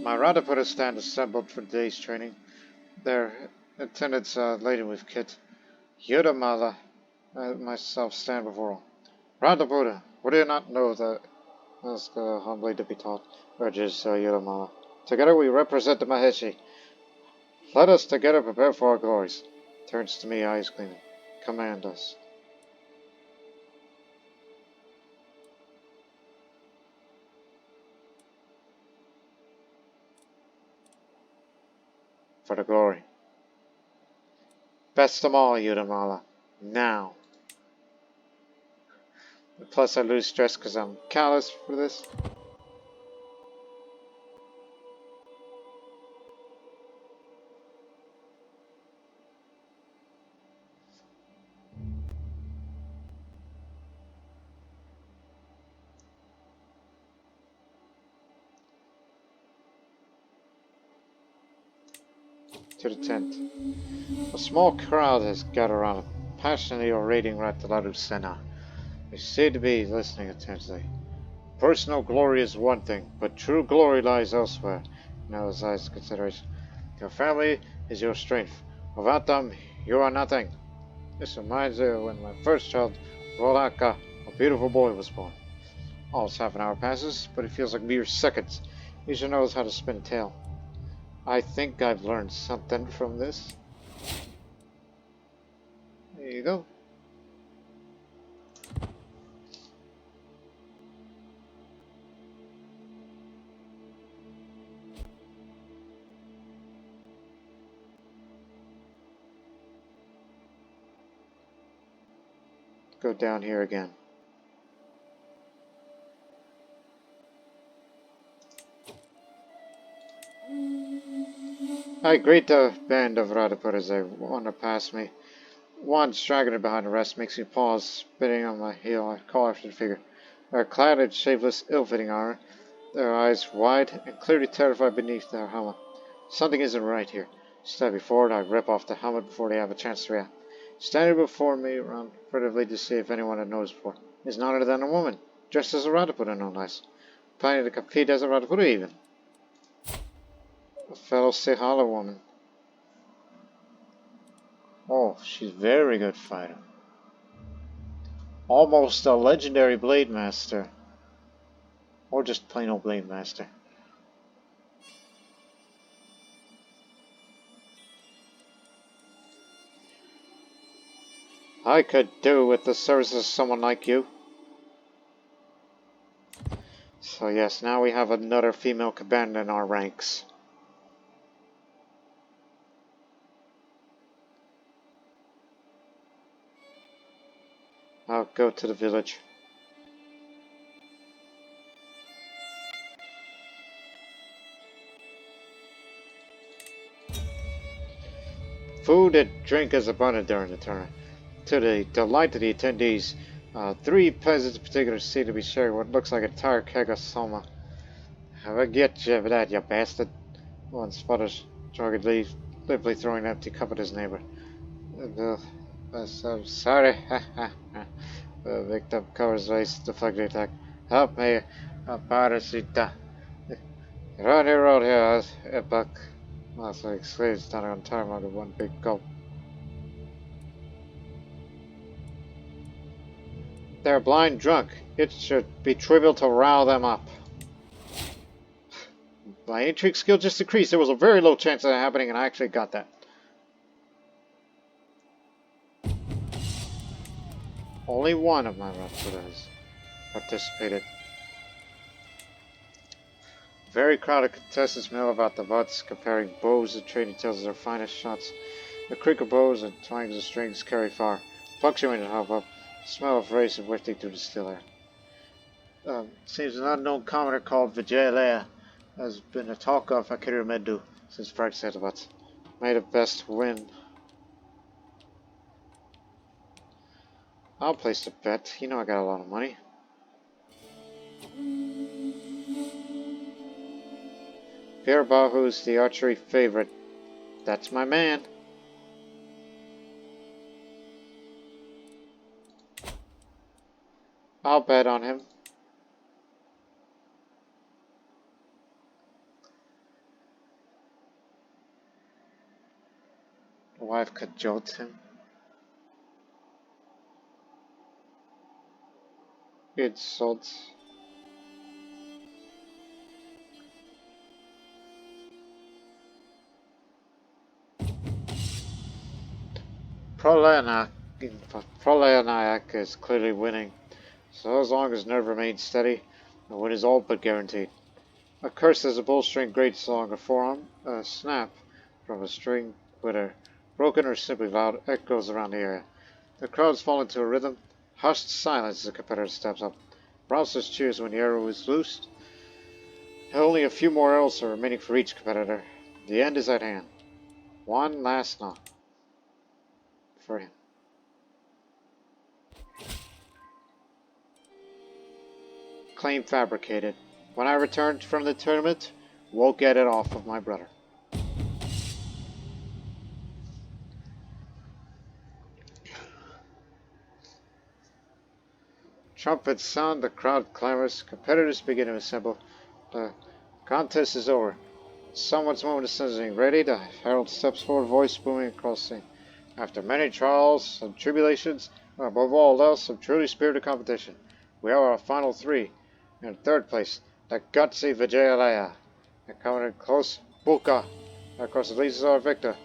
A: My Radaputta stand assembled for today's training. Their attendants laden with kit. Yudamala and myself stand before all. Radaputta, would you not know that? Ask humbly to be taught, urges Yudamala. Together we represent the Maheshi. Let us together prepare for our glories. Turns to me, eyes gleaming. Command us. For the glory. Best of all, Yudamala. Now. Plus I lose stress because I'm callous for this. To the tent. A small crowd has gathered around him, passionately orating Lulu Sena. They seem to be listening intensely. Personal glory is one thing, but true glory lies elsewhere. Now his eyes consideration. Your family is your strength. Without them, you are nothing. This reminds me of when my first child, Rolaka, a beautiful boy, was born. Almost half an hour passes, but it feels like mere seconds. Isha knows how to spin a tale. I think I've learned something from this. There you go. Go down here again. I greet the band of Radaputta as they wander past me. One straggling behind the rest makes me pause, spitting on my heel. I call after the figure. They are clad in shapeless, ill-fitting armor, their eyes wide and clearly terrified beneath their helmet. Something isn't right here. Stepping forward, I rip off the helmet before they have a chance to react. Standing before me, around furtively to see if anyone had noticed before, is none other than a woman, dressed as a Radaputta, no less. Planning to compete as a Radaputta, even. A fellow Sehala woman. Oh, she's a very good fighter. Almost a legendary Blade Master. Or just plain old Blade Master. I could do with the services of someone like you. So yes, now we have another female combatant in our ranks. I'll go to the village. Food and drink is abundant during the tournament. To the delight of the attendees, 3 peasants in particular seem to be sharing what looks like an entire keg of soma. Have I get you for that, you bastard? One sputters, doggedly, limply throwing an empty cup at his neighbor. I'm sorry. The victim covers his face, deflecting the attack. Help me, Parasita. Run your road here, Epic. Also exclaims, standing on time under one big gulp. They're blind drunk. It should be trivial to rile them up. My intrigue skill just decreased. There was a very low chance of that happening, and I actually got that. Only one of my Raptor has participated. Very crowded contestants mill about the butts, comparing bows and trading tales as their finest shots. The creak of bows and twangs of strings carry far, fluctuating hubbub, the smell of race and wafting through the still air. Seems an unknown commoner called Vigilia has been a talk of Akira since Frank said the butts. May the best win. I'll place the bet. You know I got a lot of money. Pierre Bahu's the archery favorite. That's my man. I'll bet on him. The wife cajoled him. Insults. Prolaniac is clearly winning, so as long as nerve remains steady, the win is all but guaranteed. A curse as a bowstring grates along a forearm, a snap from a string, whether broken or simply loud, echoes around the area. The crowds fall into a rhythm, hushed silence as the competitor steps up. Browsers cheers when the arrow is loosed. Only a few more arrows are remaining for each competitor. The end is at hand. One last knock for him. Claim fabricated. When I returned from the tournament, won't get it off of my brother. Trumpets sound, the crowd clamors, competitors begin to assemble. The contest is over. Someone's moment of sensing ready, the herald steps forward, voice booming across the scene. After many trials and tribulations, and above all else, a truly spirited competition, we have our final three. In third place, the gutsy Vigilia. And coming in close, Buka. Of course, at least is our victor.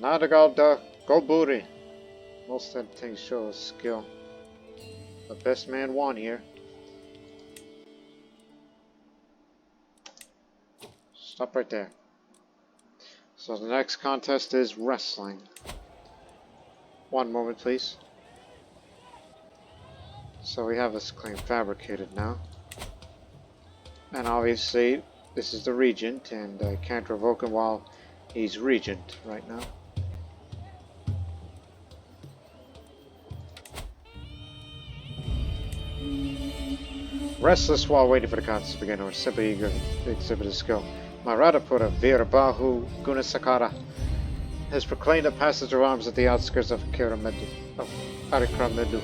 A: Nadagal da Goburi. Most of the things show skill. The best man won here. Stop right there. So the next contest is wrestling. One moment, please. So we have this claim fabricated now. And obviously, this is the regent, and I can't revoke him while he's regent right now. Restless while waiting for the contest to begin, or simply eager to exhibit his skill, Maradapura Veerabahu Gunasakara has proclaimed a passage of arms at the outskirts of Arikramedu.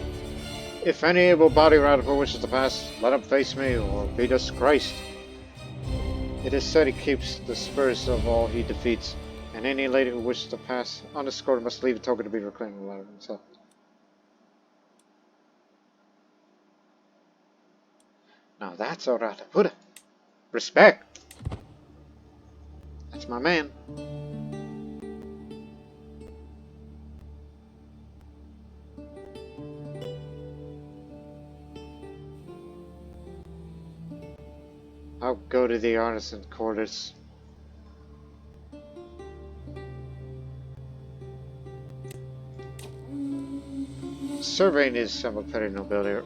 A: If any able-bodied Radapur wishes to pass, let him face me or be disgraced. It is said he keeps the spurs of all he defeats, and any lady who wishes to pass unescorted must leave a token to be reclaimed alive himself. Now that's all right. Put it. Respect. That's my man. I'll go to the artisan quarters. Surveying his somewhat petty nobility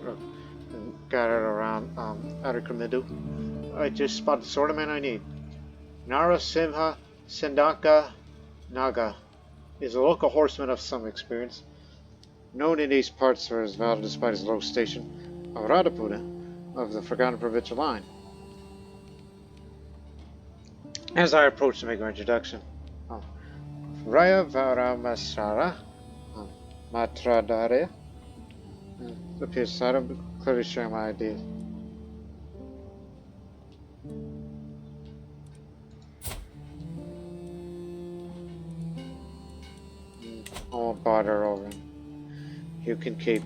A: gathered around Arikramedu, I just spotted the sort of man I need. Narasimha Sendaka Naga is a local horseman of some experience, known in these parts for his valor despite his low station, of Radhapuda of the forgotten provincial line. As I approach to make my introduction, Raya Varamasara Matradare appears beside him, clearly sharing my ideas. I won't bother over him. You can keep.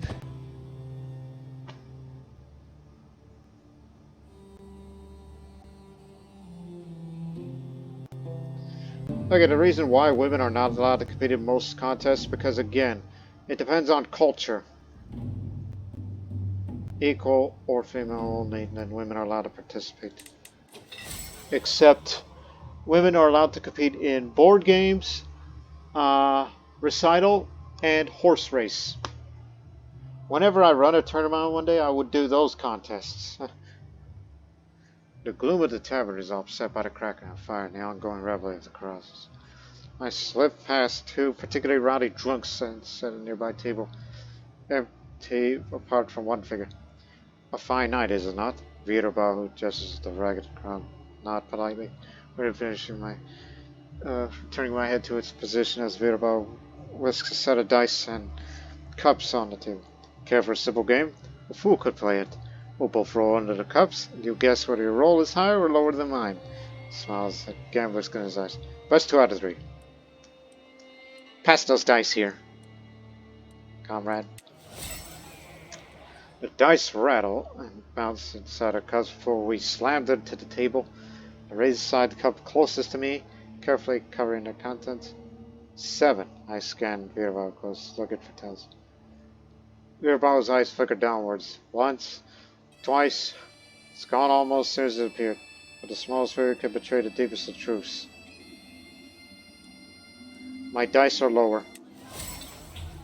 A: Okay, the reason why women are not allowed to compete in most contests because, again, it depends on culture. Equal or female only, then women are allowed to participate. Except women are allowed to compete in board games, recital, and horse race. Whenever I run a tournament one day, I would do those contests. The gloom of the tavern is upset by the crackling of fire and the ongoing revelry of the carousals. I slip past two particularly rowdy drunks and set at a nearby table, empty apart from one figure. A fine night, is it not? Virabal, who gestures the ragged crown, nod politely, returning my head to its position as Virabal whisks a set of dice and cups on the table. Care for a simple game? A fool could play it. We'll both roll under the cups, and you'll guess whether your roll is higher or lower than mine. Smiles at gambler's in his eyes. Best 2 out of 3. Pass those dice here, comrade. The dice rattle and bounce inside our cups before we slammed it to the table. I raised aside the cup closest to me, carefully covering the contents. 7. I scanned Virabal close, looking for tells. Virabal's eyes flickered downwards. Once, twice. It's gone almost as soon as it appeared, but the smallest figure could betray the deepest of truths. My dice are lower.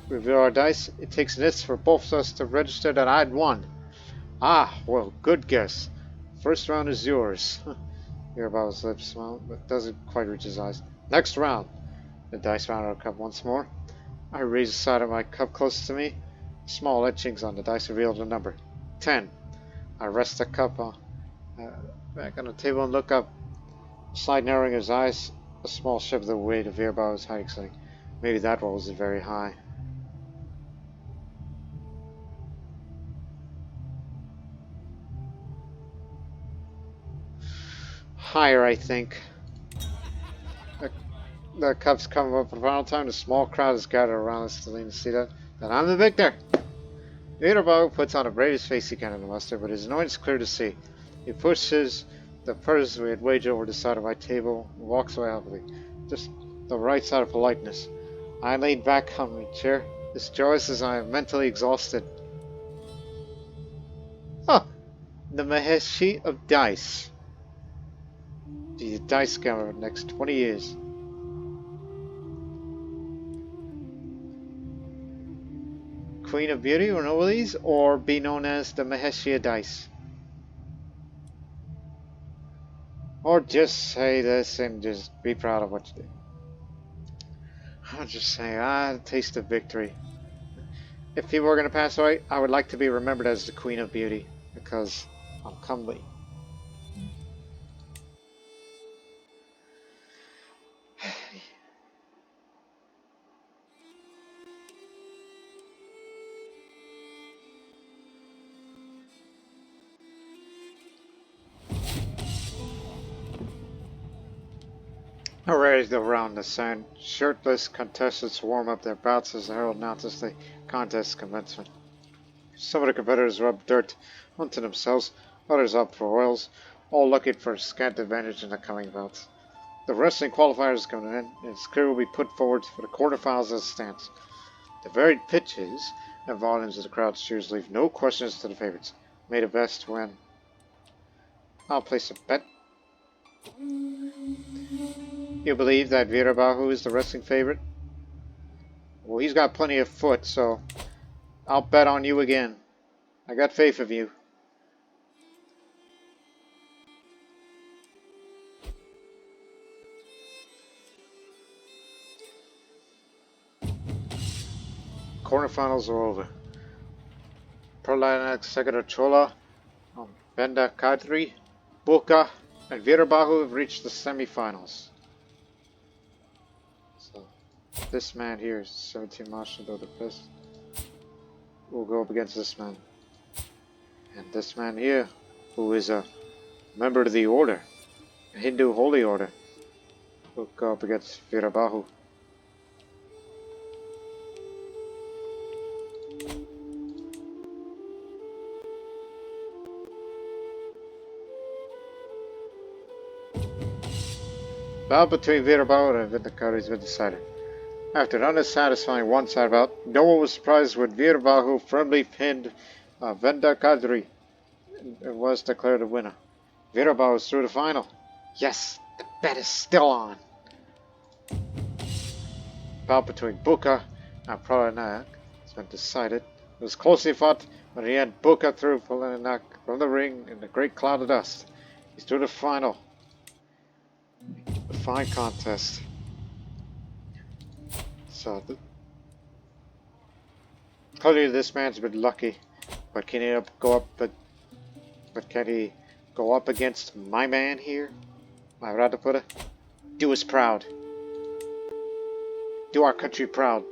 A: Reveal our dice. It takes an itch for both of us to register that I'd won. Ah, well, good guess. First round is yours. Virabal's lips smile, but doesn't quite reach his eyes. Next round. The dice rounded our cup once more. I raised the side of my cup closest to me. Small etchings on the dice revealed a number. 10. I rest the cup back on the table and look up. Slight narrowing his eyes, a small shiver of the weight of Virbal's high exciting. Maybe that roll wasn't very high. Higher, I think. The cups come up for the final time. The small crowd is gathered around us to lean to see that I'm the victor. Virabal puts on the bravest face he can in the muster, but his annoyance is clear to see. He pushes the purse we had waged over the side of my table and walks away happily. Just the right side of politeness. I lean back on my chair, as joyous as I am mentally exhausted. Huh! The Maheshi of dice. The dice scammer for the next 20 years. Queen of Beauty or Nobles, or be known as the Maheshia Dice. Or just say this and just be proud of what you did. I'll just say, taste of victory. If people were going to pass away, I would like to be remembered as the Queen of Beauty, because I'm comely. Arrayed around the sand, shirtless contestants warm up their bouts as the herald announces the contest commencement. Some of the competitors rub dirt onto themselves, others up for oils, all looking for scant advantage in the coming bouts. The wrestling qualifiers come in, and its clear will be put forward for the quarterfinals as it stands. The varied pitches and volumes of the crowd's cheers leave no questions to the favorites. May the best win. I'll place a bet. You believe that Virabahu is the wrestling favorite? Well, he's got plenty of foot, so I'll bet on you again. I got faith of you. Quarterfinals are over. Pralanak Segarachola, Benda Kadri, Buka, and Virabahu have reached the semifinals. So, this man here is 17 Marshal the best. Will go up against this man. And this man here, who is a member of the Order, a Hindu Holy Order, will go up against Virabahu. bout between Virabao and Vindicati has been decided. After an unsatisfying one-sided bout, no one was surprised when Virabao firmly pinned Vendicadri and was declared the winner. Virabao is through the final. Yes, the bet is still on. Bout between Buka and Prananak has been decided. It was closely fought, but in the end, Buka threw Prananak from the ring in a great cloud of dust. He's through the final. A fine contest. So, clearly this man's been lucky, but can he go up? But can he go up against my man here? Am I right to put it? Do us proud. Do our country proud.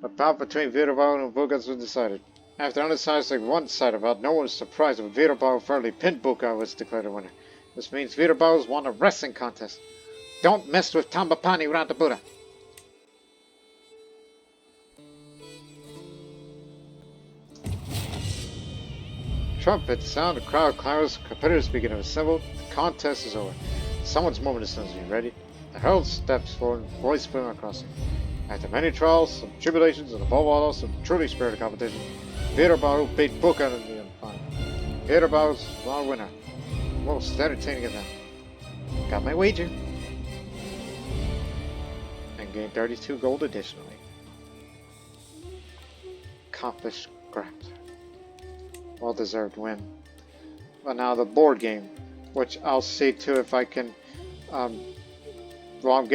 A: A bout between Virabao and Buka was decided. After undecidedly one-sided bout, no one was surprised when Virabao fairly pinned Buka was declared a winner. This means Virabao's won a wrestling contest. Don't mess with Tambapani Rantabuda. Trumpets sound, the crowd clamors, competitors begin to assemble, the contest is over. Someone's moment is suddenly ready. The herald steps forward, voice booming across him. After many trials, some tribulations, and above all else, some truly spirited competition, Virabao beat Buka in the final. Virabao's our winner. Most entertaining event. Got my wager. And gained 32 gold additionally. Accomplished grappler. Well deserved win. But now the board game, which I'll see to if I can. Well, I'm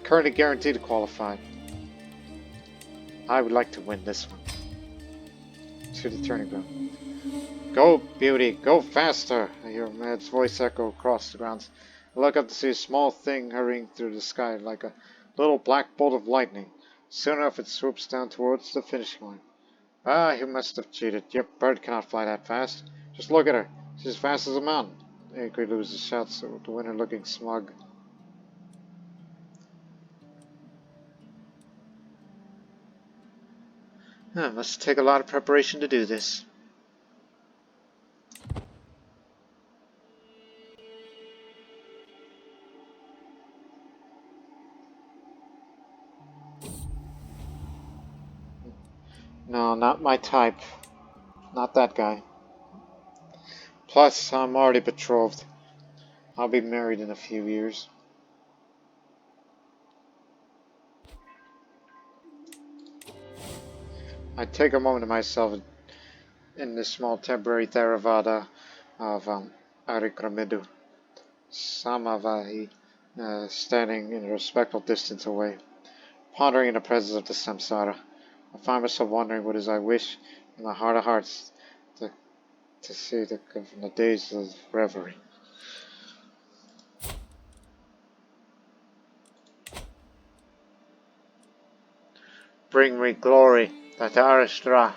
A: currently guaranteed to qualify. I would like to win this one. To the turning ground. Go, beauty, go faster! I hear a man's voice echo across the grounds. I look up to see a small thing hurrying through the sky like a little black bolt of lightning. Soon enough it swoops down towards the finishing line. Ah, you must have cheated. Your bird cannot fly that fast. Just look at her. She's as fast as a mountain. Angry Loser shouts at the winner looking smug. Must take a lot of preparation to do this. No, not my type. Not that guy. Plus, I'm already betrothed. I'll be married in a few years. I take a moment to myself in this small temporary Theravada of Arikramidu. Samavahi, standing in a respectful distance away, pondering in the presence of the samsara. I find myself wondering what is I wish in my heart of hearts to see from the days of reverie. Bring me glory, Tatarashtra.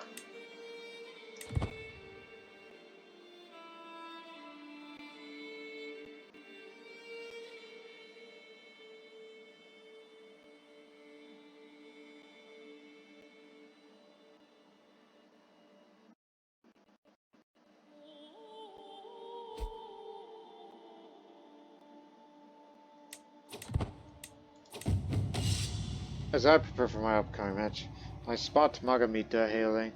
A: As I prepare for my upcoming match, I spot Magamita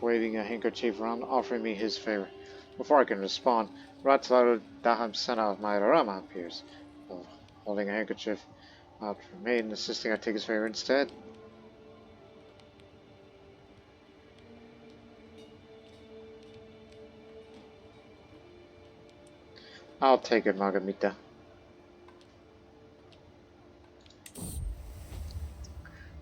A: waving a handkerchief around, offering me his favor. Before I can respond, Ratlaru Daham Sena Mayorama appears, holding a handkerchief out for me and insisting I take his favor instead. I'll take it, Magamita.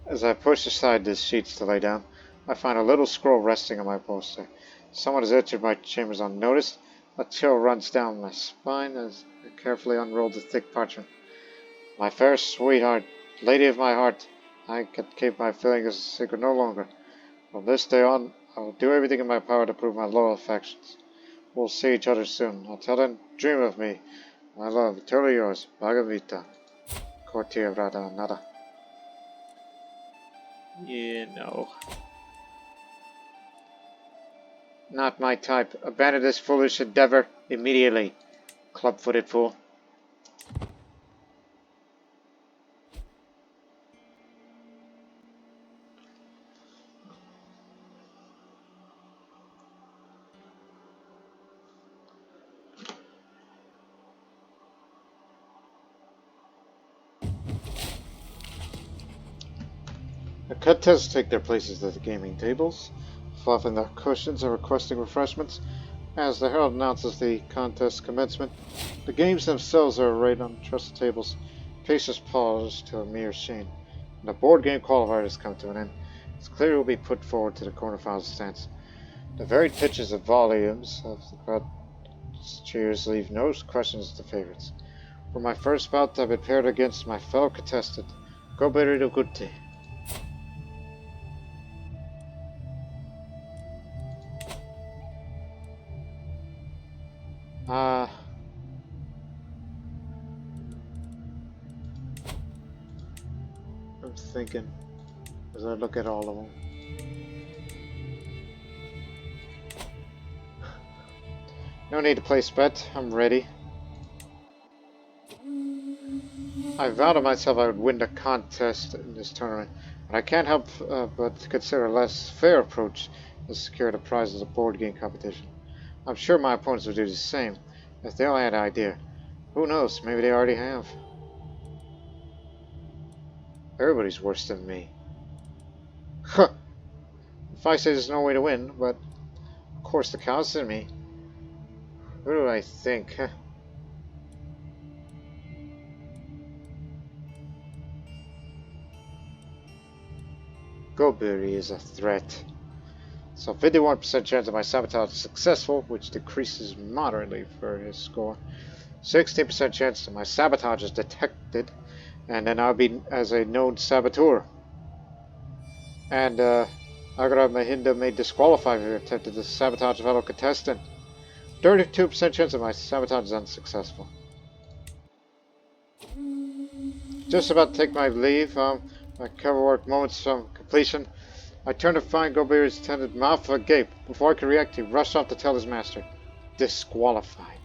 A: As I push aside the sheets to lay down, I find a little scroll resting on my bolster. Someone has entered my chambers unnoticed. A chill runs down my spine as I carefully unroll the thick parchment. My fair sweetheart, lady of my heart, I can keep my feelings a secret no longer. From this day on, I will do everything in my power to prove my loyal affections. We'll see each other soon. Until then, dream of me. My love, eternally yours, Bhagavita. Courtier Radha Nada. You know. Not my type. Abandon this foolish endeavor immediately. Club-footed fool. The contestants take their places at the gaming tables, fluffing their cushions and requesting refreshments. As the herald announces the contest commencement, the games themselves are arrayed on trusted tables. Patience pause to a mere sheen, and the board game qualifiers come to an end. It's clear it will be put forward to the quarterfinals stance. The varied pitches and volumes of the crowd's cheers leave no questions to favorites. For my first bout, I've been paired against my fellow contestant, Compatibility. I'm thinking as I look at all of them. No need to place bet. I'm ready. I vowed to myself I would win the contest in this tournament, but I can't help but consider a less fair approach to secure the prizes of board game competition. I'm sure my opponents would do the same if they only had an idea. Who knows? Maybe they already have. Everybody's worse than me. Huh. If I say there's no way to win, but of course the cow's in me. Who do I think? Goberry is a threat. So 51% chance of my sabotage is successful, which decreases moderately for his score. 16% chance that my sabotage is detected, and then I'll be as a known saboteur. And Agara Mahinda may disqualify me if attempted to sabotage a fellow contestant. 32% chance that my sabotage is unsuccessful. Just about to take my leave, my cover work moments from completion. I turned to find Goberry's attendant mouth agape. Before I could react, he rushed off to tell his master. Disqualified.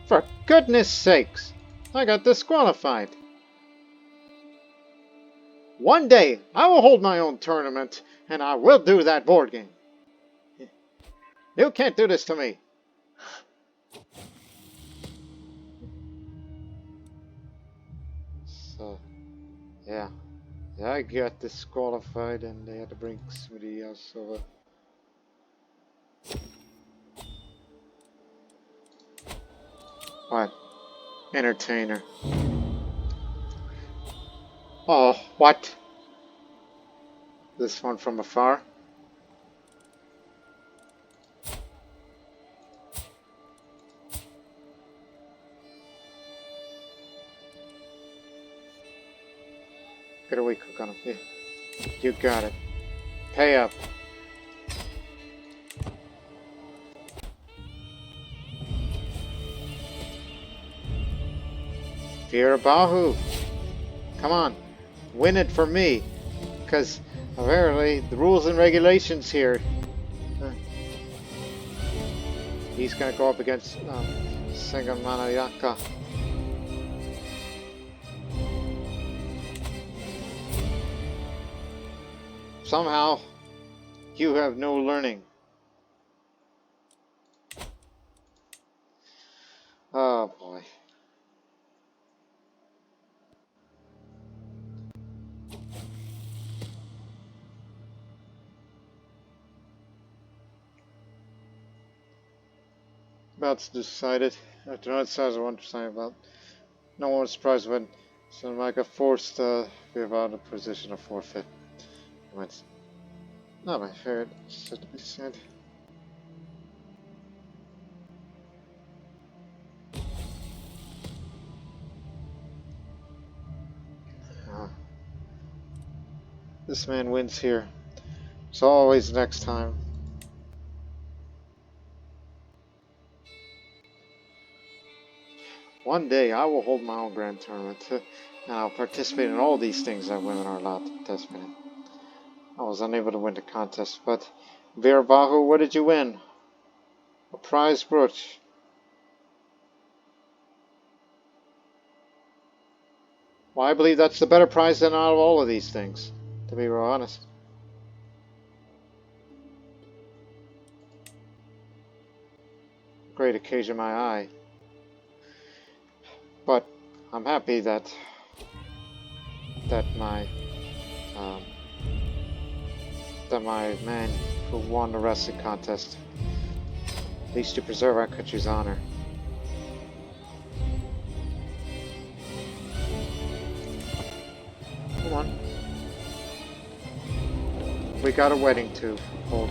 A: For goodness sakes! I got disqualified. One day, I will hold my own tournament, and I will do that board game. You can't do this to me. So, yeah. I got disqualified, and they had to bring somebody else over. What? Entertainer. Oh, what? This one from afar? Get away, cook on him. Yeah. You got it. Pay up. Bahu. Come on. Win it for me. Because apparently the rules and regulations here. He's going to go up against Sengamanayaka. Somehow, you have no learning. Oh boy. That's decided. After not size I want to say about. No one was surprised when Sonamika forced give out a position of forfeit. He went, not my favorite, said to be said. This man wins here. It's always next time. One day I will hold my own grand tournament, and I'll participate in all these things that women are allowed to participate in. I was unable to win the contest, but Viravahu, what did you win? A prize brooch. Well, I believe that's the better prize than out of all of these things, to be real honest. Great occasion my eye. But I'm happy that my man who won the wrestling contest, at least to preserve our country's honor. Come on. We got a wedding to hold.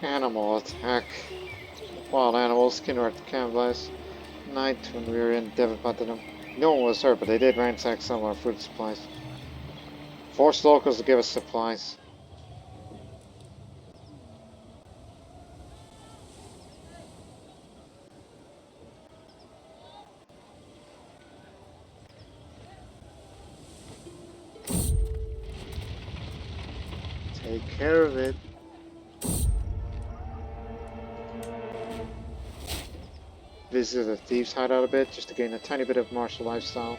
A: Animal attack. Wild animals can cannibalize. Night when we were in Debutantes. No one was hurt, but they did ransack some of our food supplies. Forced locals to give us supplies. Take care of it. Visit the thieves' hideout a bit just to gain a tiny bit of martial lifestyle.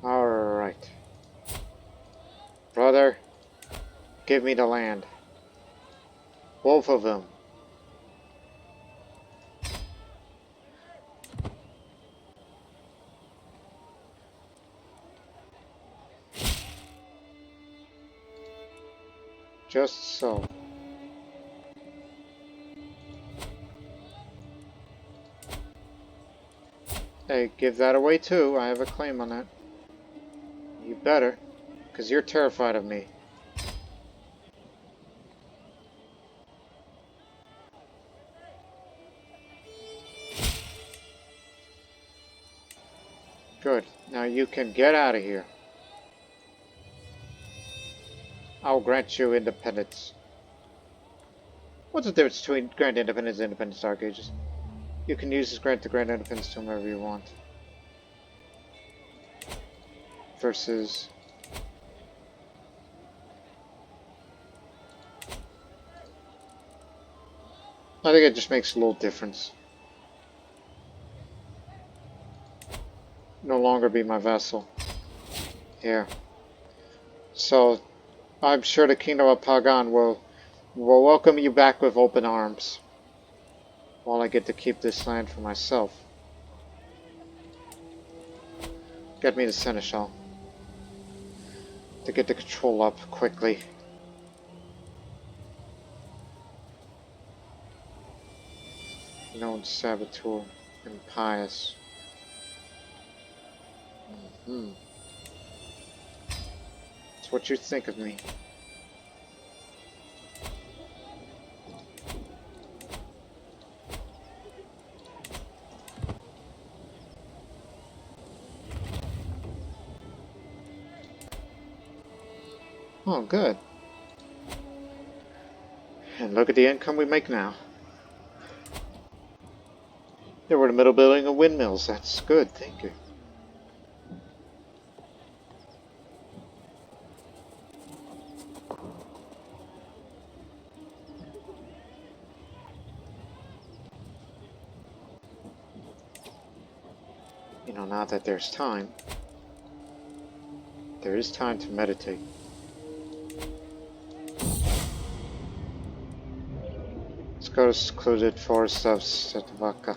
A: Alright. Brother, give me the land. Both of them. Just so. Hey, give that away too. I have a claim on that. You better, because you're terrified of me. Good. Now you can get out of here. I'll grant you independence. What's the difference between grant independence and independence, Dark Ages? You can use this grant to grant independence to whomever you want. Versus... I think it just makes a little difference. No longer be my vassal. Here. So, I'm sure the Kingdom of Pagan will welcome you back with open arms. While I get to keep this land for myself. Get me the Seneschal. To get the control up quickly. Known saboteur. Impious. It's what you think of me. Oh, good. And look at the income we make now. Yeah, we're in the middle building of windmills. That's good, thank you. You know, now that there's time, there is time to meditate. Let's go to secluded forest of Setavaka.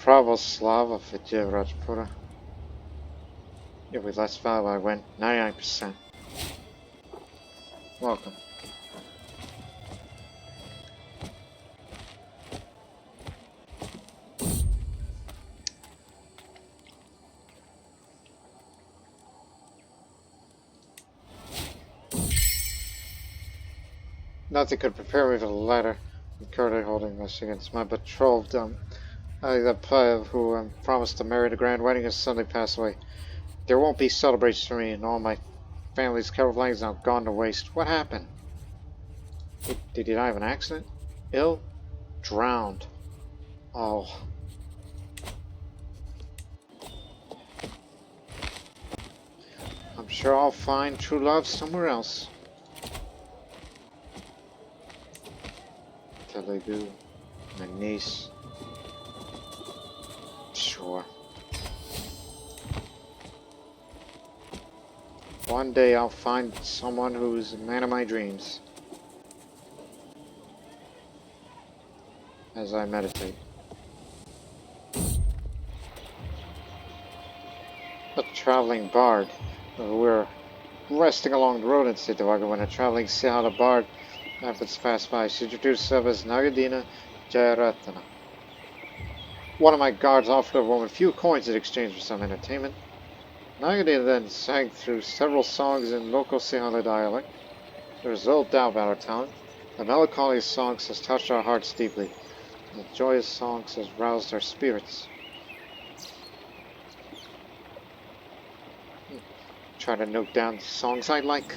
A: Pravoslava Rajpura. Yeah, with less value I win. 99%. Welcome. Nothing could prepare me for the latter. I'm currently holding this against my betrothed, who promised to marry the grand wedding has suddenly passed away. There won't be celebrations for me, and all my family's careful is now gone to waste. What happened? Did he die of an accident? Ill? Drowned. Oh. I'm sure I'll find true love somewhere else. Telugu. My niece. Sure. One day I'll find someone who's the man of my dreams. As I meditate. A traveling bard. We're resting along the road in Sitawaga when a traveling Sihala bard happens to pass by. She introduced herself as Nagadina Jayaratana. One of my guards offered a woman few coins in exchange for some entertainment. Nagadina then sang through several songs in local Sihala dialect. There is little doubt about her talent. The melancholy of songs has touched our hearts deeply. The joyous songs has roused our spirits. Try to note down the songs I like.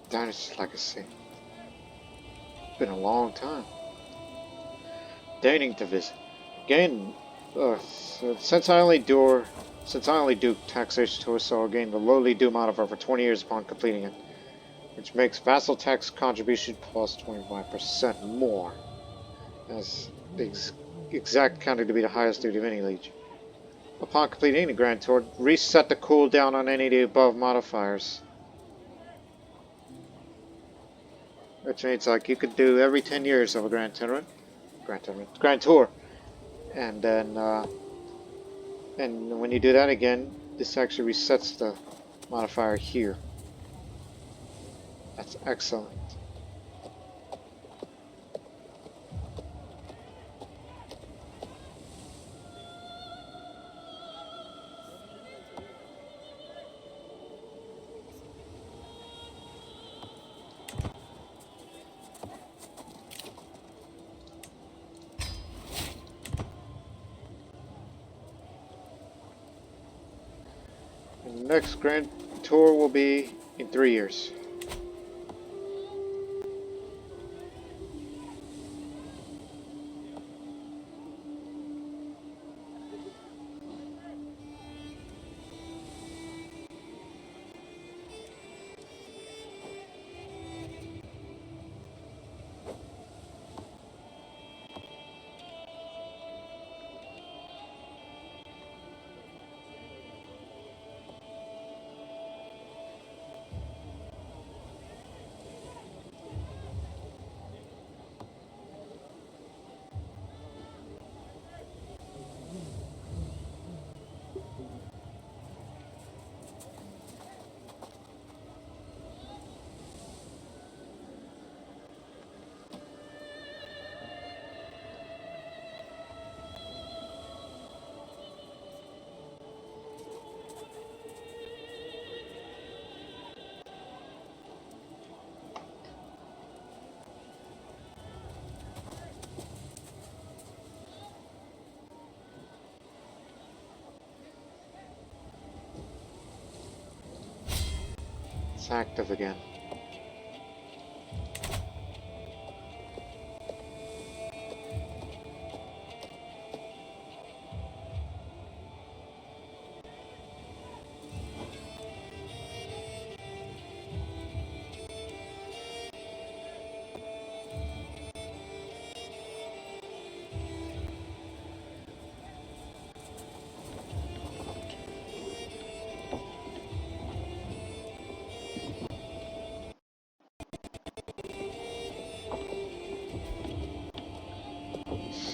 A: Dynasty Legacy. Been a long time. Deigning to visit. Gain. Since I only do taxation tours, so I'll gain the lowly due amount of over 20 years upon completing it, which makes vassal tax contribution plus 25% more. As the exact counter to be the highest duty of any liege. Upon completing any grand tour, reset the cooldown on any of the above modifiers. Which means like you could do every 10 years of a grand tour. And then and when you do that again, this actually resets the modifier here. That's excellent. And the next grand tour will be in 3 years. It's active again.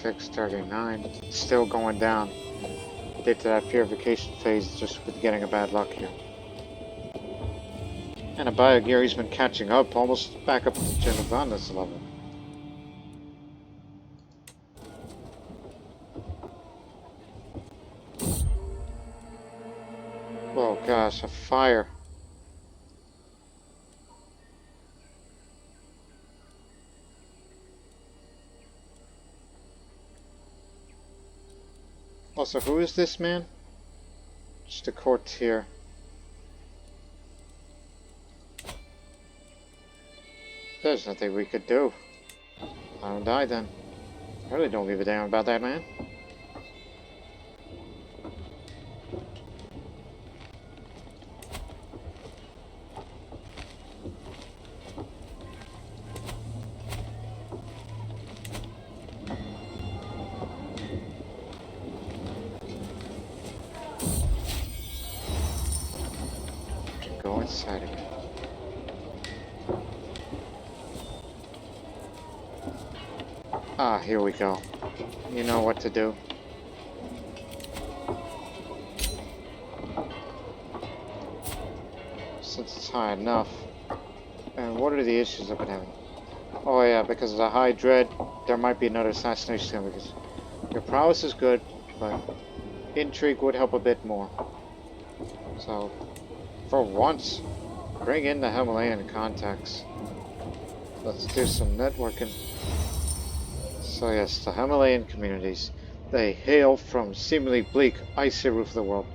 A: $6.39. Still going down. Get to that purification phase just with getting a bad luck here. And Gary's been catching up, almost back up to Debutantes level. Oh gosh, a fire. Also, who is this man? Just a courtier. There's nothing we could do. I don't die then. I really don't give a damn about that man. Go inside again. Ah, here we go. You know what to do. Since it's high enough. And what are the issues I've been having? Oh yeah, because of the high dread, there might be another assassination scene because your prowess is good, but intrigue would help a bit more. So, for once, bring in the Himalayan contacts. Let's do some networking. So yes, the Himalayan communities. They hail from seemingly bleak, icy roof of the world.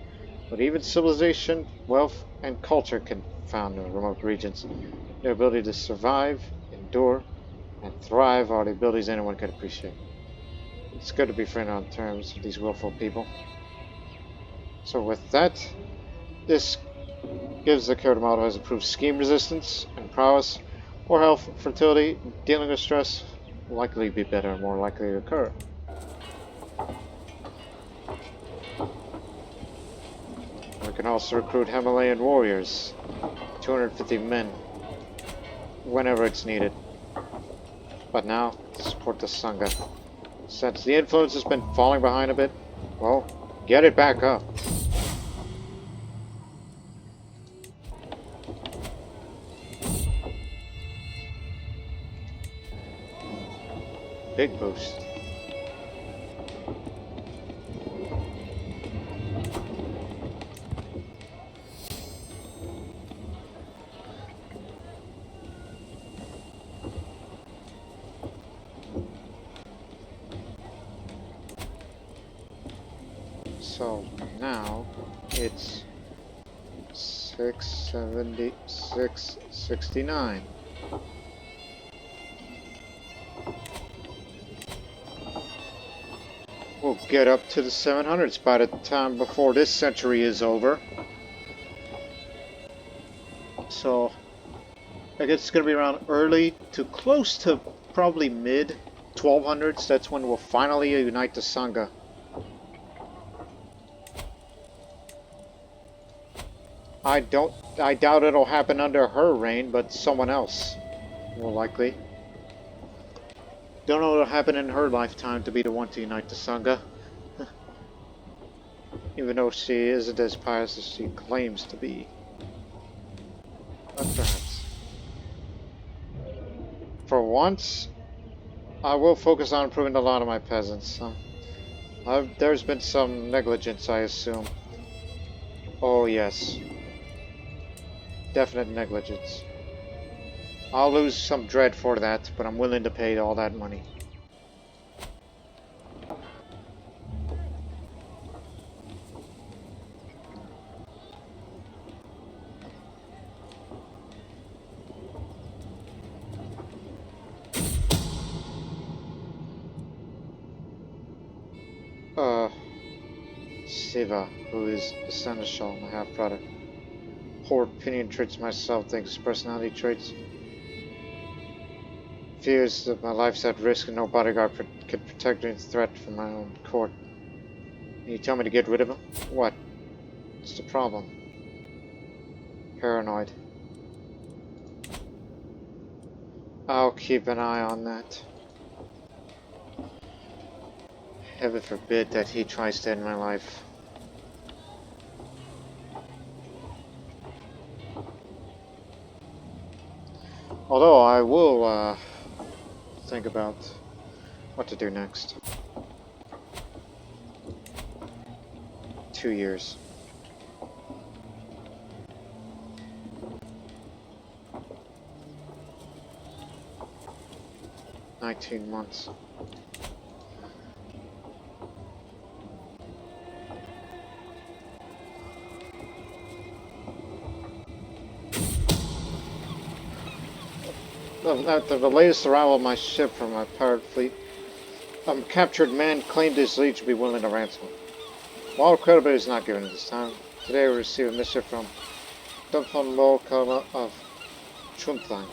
A: But even civilization, wealth, and culture can be found in remote regions. Their ability to survive, endure, and thrive are the abilities anyone can appreciate. It's good to be friendly on terms with these willful people. So with that, this gives the character model has improved scheme resistance and prowess, or health, fertility, dealing with stress will likely be better and more likely to occur. We can also recruit Himalayan warriors, 250 men, whenever it's needed. But now, to support the Sangha. Since the influence has been falling behind a bit, well, get it back up. Big boost. So now it's 669. We'll get up to the 700s by the time before this century is over. So I guess it's going to be around early to close to probably mid 1200s. That's when we'll finally unite the Sangha. I doubt it'll happen under her reign, but someone else, more likely. Don't know what'll happen in her lifetime to be the one to unite the Sangha. Even though she isn't as pious as she claims to be. But perhaps. For once, I will focus on improving a lot of my peasants. There's been some negligence, I assume. Oh yes. Definite negligence. I'll lose some dread for that, but I'm willing to pay all that money. Uh, Siva, who is the seneschal, my half-brother. Poor opinion traits myself, thinks his personality traits. Fears that my life's at risk and no bodyguard could protect me against threat from my own court. And you tell me to get rid of him? What? What's the problem? Paranoid. I'll keep an eye on that. Heaven forbid that he tries to end my life. Although I will think about what to do next. 2 years. $19 months. After the latest arrival of my ship from my pirate fleet, a captured man claimed his liege to be willing to ransom him. While credibility is not given at this time, today we receive a missive from Tamilakam of Chuntang,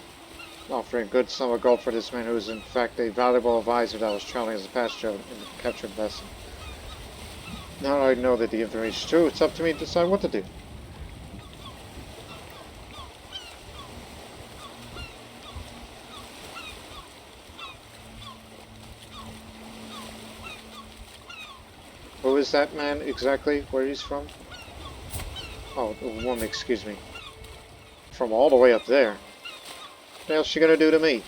A: offering a good sum of gold for this man who is in fact a valuable advisor that was traveling as a passenger in the captured vessel. Now that I know that the information is true, it's up to me to decide what to do. Who is that man exactly? Where he's from? Oh, the woman, excuse me. From all the way up there. What the hell's she gonna do to me?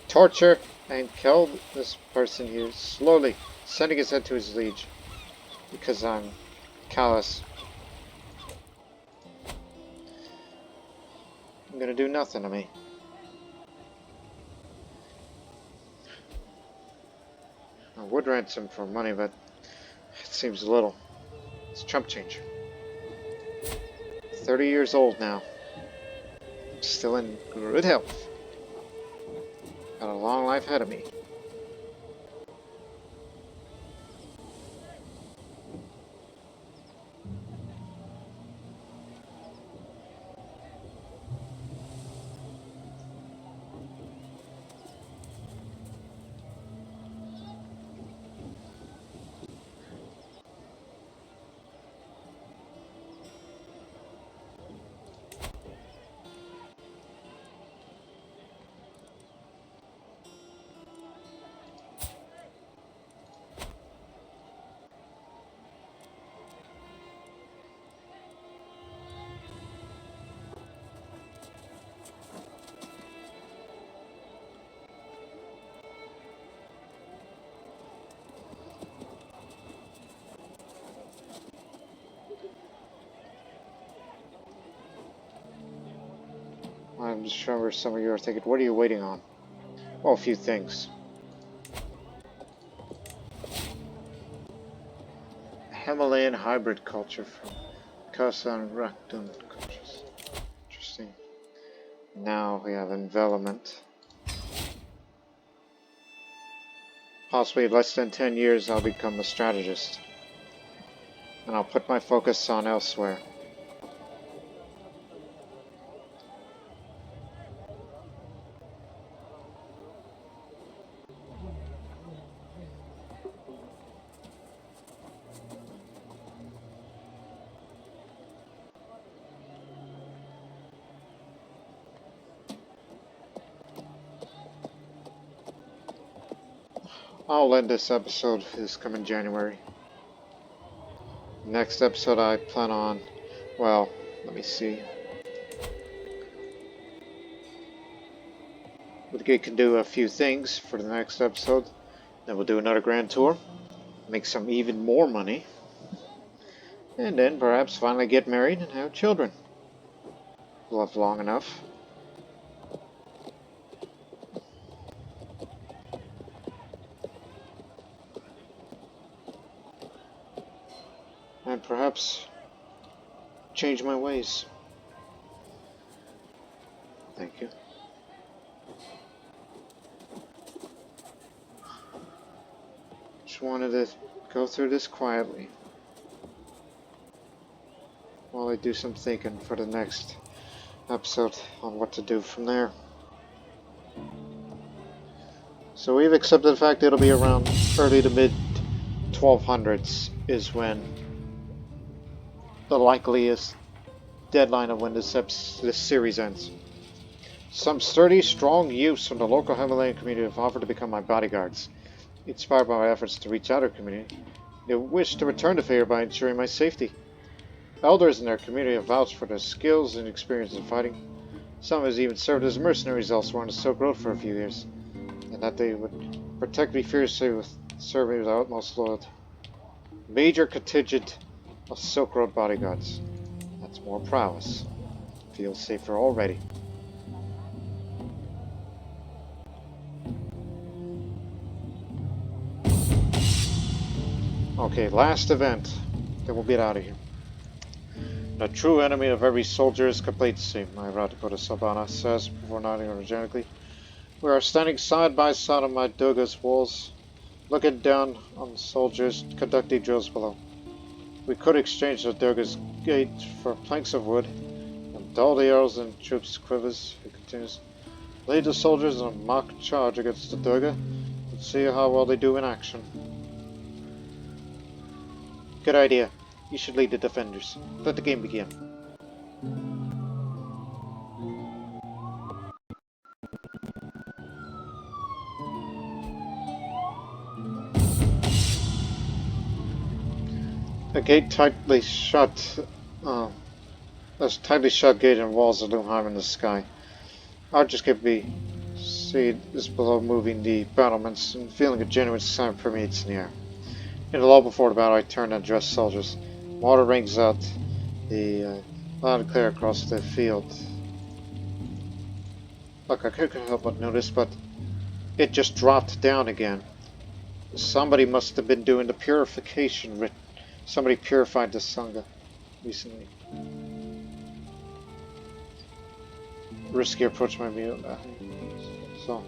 A: Torture and kill this person here slowly, sending his head to his liege. Because I'm callous. I'm gonna do nothing to me. I would ransom for money, but it seems little. It's chump change. 30 years old now. I'm still in good health. Got a long life ahead of me. I'm sure some of you are thinking, what are you waiting on? Well, a few things. Himalayan hybrid culture from Cosmopolitan cultures. Interesting. Now we have envelopment. Possibly in less than 10 years I'll become a strategist. And I'll put my focus on elsewhere. I'll end this episode this coming January. Next episode I plan on, well, let me see. We can do a few things for the next episode. Then we'll do another grand tour. Make some even more money. And then perhaps finally get married and have children. We'll have long enough. And perhaps change my ways. Thank you. Just wanted to go through this quietly while I do some thinking for the next episode on what to do from there. So we've accepted the fact that it'll be around early to mid 1200s is when the likeliest deadline of when this series ends. Some sturdy, strong youths from the local Himalayan community have offered to become my bodyguards. Inspired by my efforts to reach out our community, they wish to return the favor by ensuring my safety. Elders in their community have vouched for their skills and experience in fighting. Some have even served as mercenaries elsewhere on the Silk Road for a few years, and that they would protect me fiercely with serving with utmost loyalty. Major contingent of Silk Road bodyguards. That's more prowess. Feel safer already. Okay, last event. Then we'll get out of here. The true enemy of every soldier is complacency, my Radicota Sabana says before nodding energetically. We are standing side by side on my Durga's walls, looking down on the soldiers conducting drills below. We could exchange the Durga's gate for planks of wood, and dull the arrows in troops' quivers, he continues. Lead the soldiers in a mock charge against the Durga, and see how well they do in action. Good idea. You should lead the defenders. Let the game begin. A gate tightly shut, a tightly shut gate and walls that loom high in the sky. Archers can be seen is below moving the battlements, and feeling a genuine excitement permeates in the air. In the lull before the battle, I turn and address soldiers. Water rings out the loud and clear across the field. Look, I couldn't help but notice, but it just dropped down again. Somebody must have been doing the purification ritual. Somebody purified the Sangha recently. Risky approach my meal. So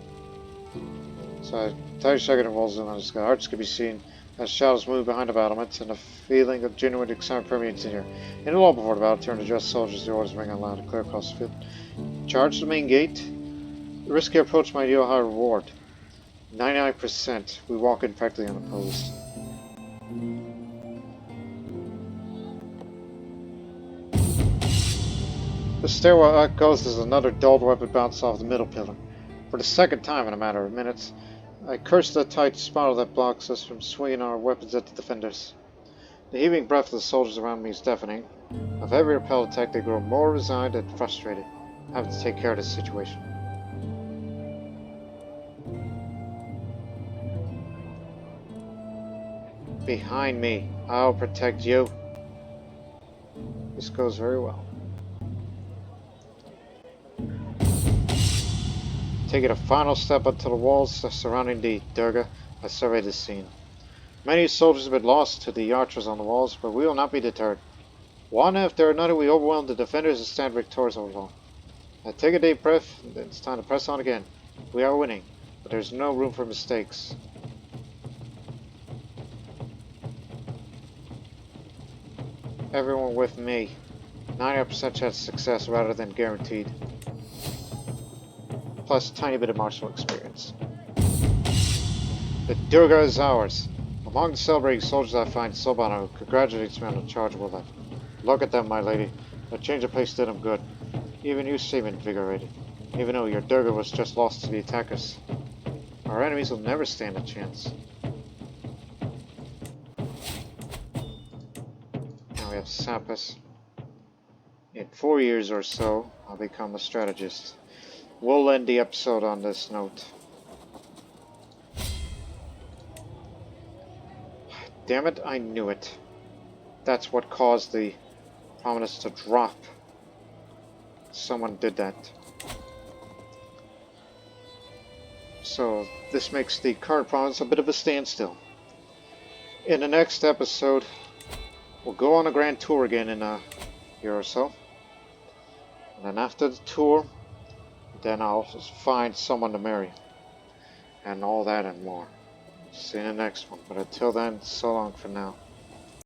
A: I tight second and walls in on the sky. Archers can be seen as shadows move behind the battlements, and a feeling of genuine excitement permeates in here. In the lull before the battle, turn to address soldiers. The orders ring out loud and clear across the field. Charge the main gate. Risky approach might yield a high reward. 99%. We walk in practically unopposed. The stairwell out goes as another dulled weapon bounces off the middle pillar. For the second time in a matter of minutes, I curse the tight spiral that blocks us from swinging our weapons at the defenders. The heaving breath of the soldiers around me is deafening. With every repelled attack, they grow more resigned and frustrated, having to take care of this situation. Behind me, I'll protect you. This goes very well. Taking a final step up to the walls surrounding the Durga, I survey the scene. Many soldiers have been lost to the archers on the walls, but we will not be deterred. One after another, we overwhelm the defenders and stand victorious overall. I take a deep breath, and it's time to press on again. We are winning, but there's no room for mistakes. Everyone with me. 90% chance of success rather than guaranteed. Plus a tiny bit of martial experience. The Durga is ours. Among the celebrating soldiers I find Sobana, who congratulates me on the charge well led. Look at them, my lady. A change of pace did them good. Even you seem invigorated, even though your Durga was just lost to the attackers. Our enemies will never stand a chance. Now we have Sapas. In 4 years or so, I'll become a strategist. We'll end the episode on this note. Damn it, I knew it. That's what caused the prominence to drop. Someone did that. So this makes the current province a bit of a standstill. In the next episode, we'll go on a grand tour again in a year or so. And then after the tour, then I'll find someone to marry. And all that and more. See you in the next one. But until then, so long for now.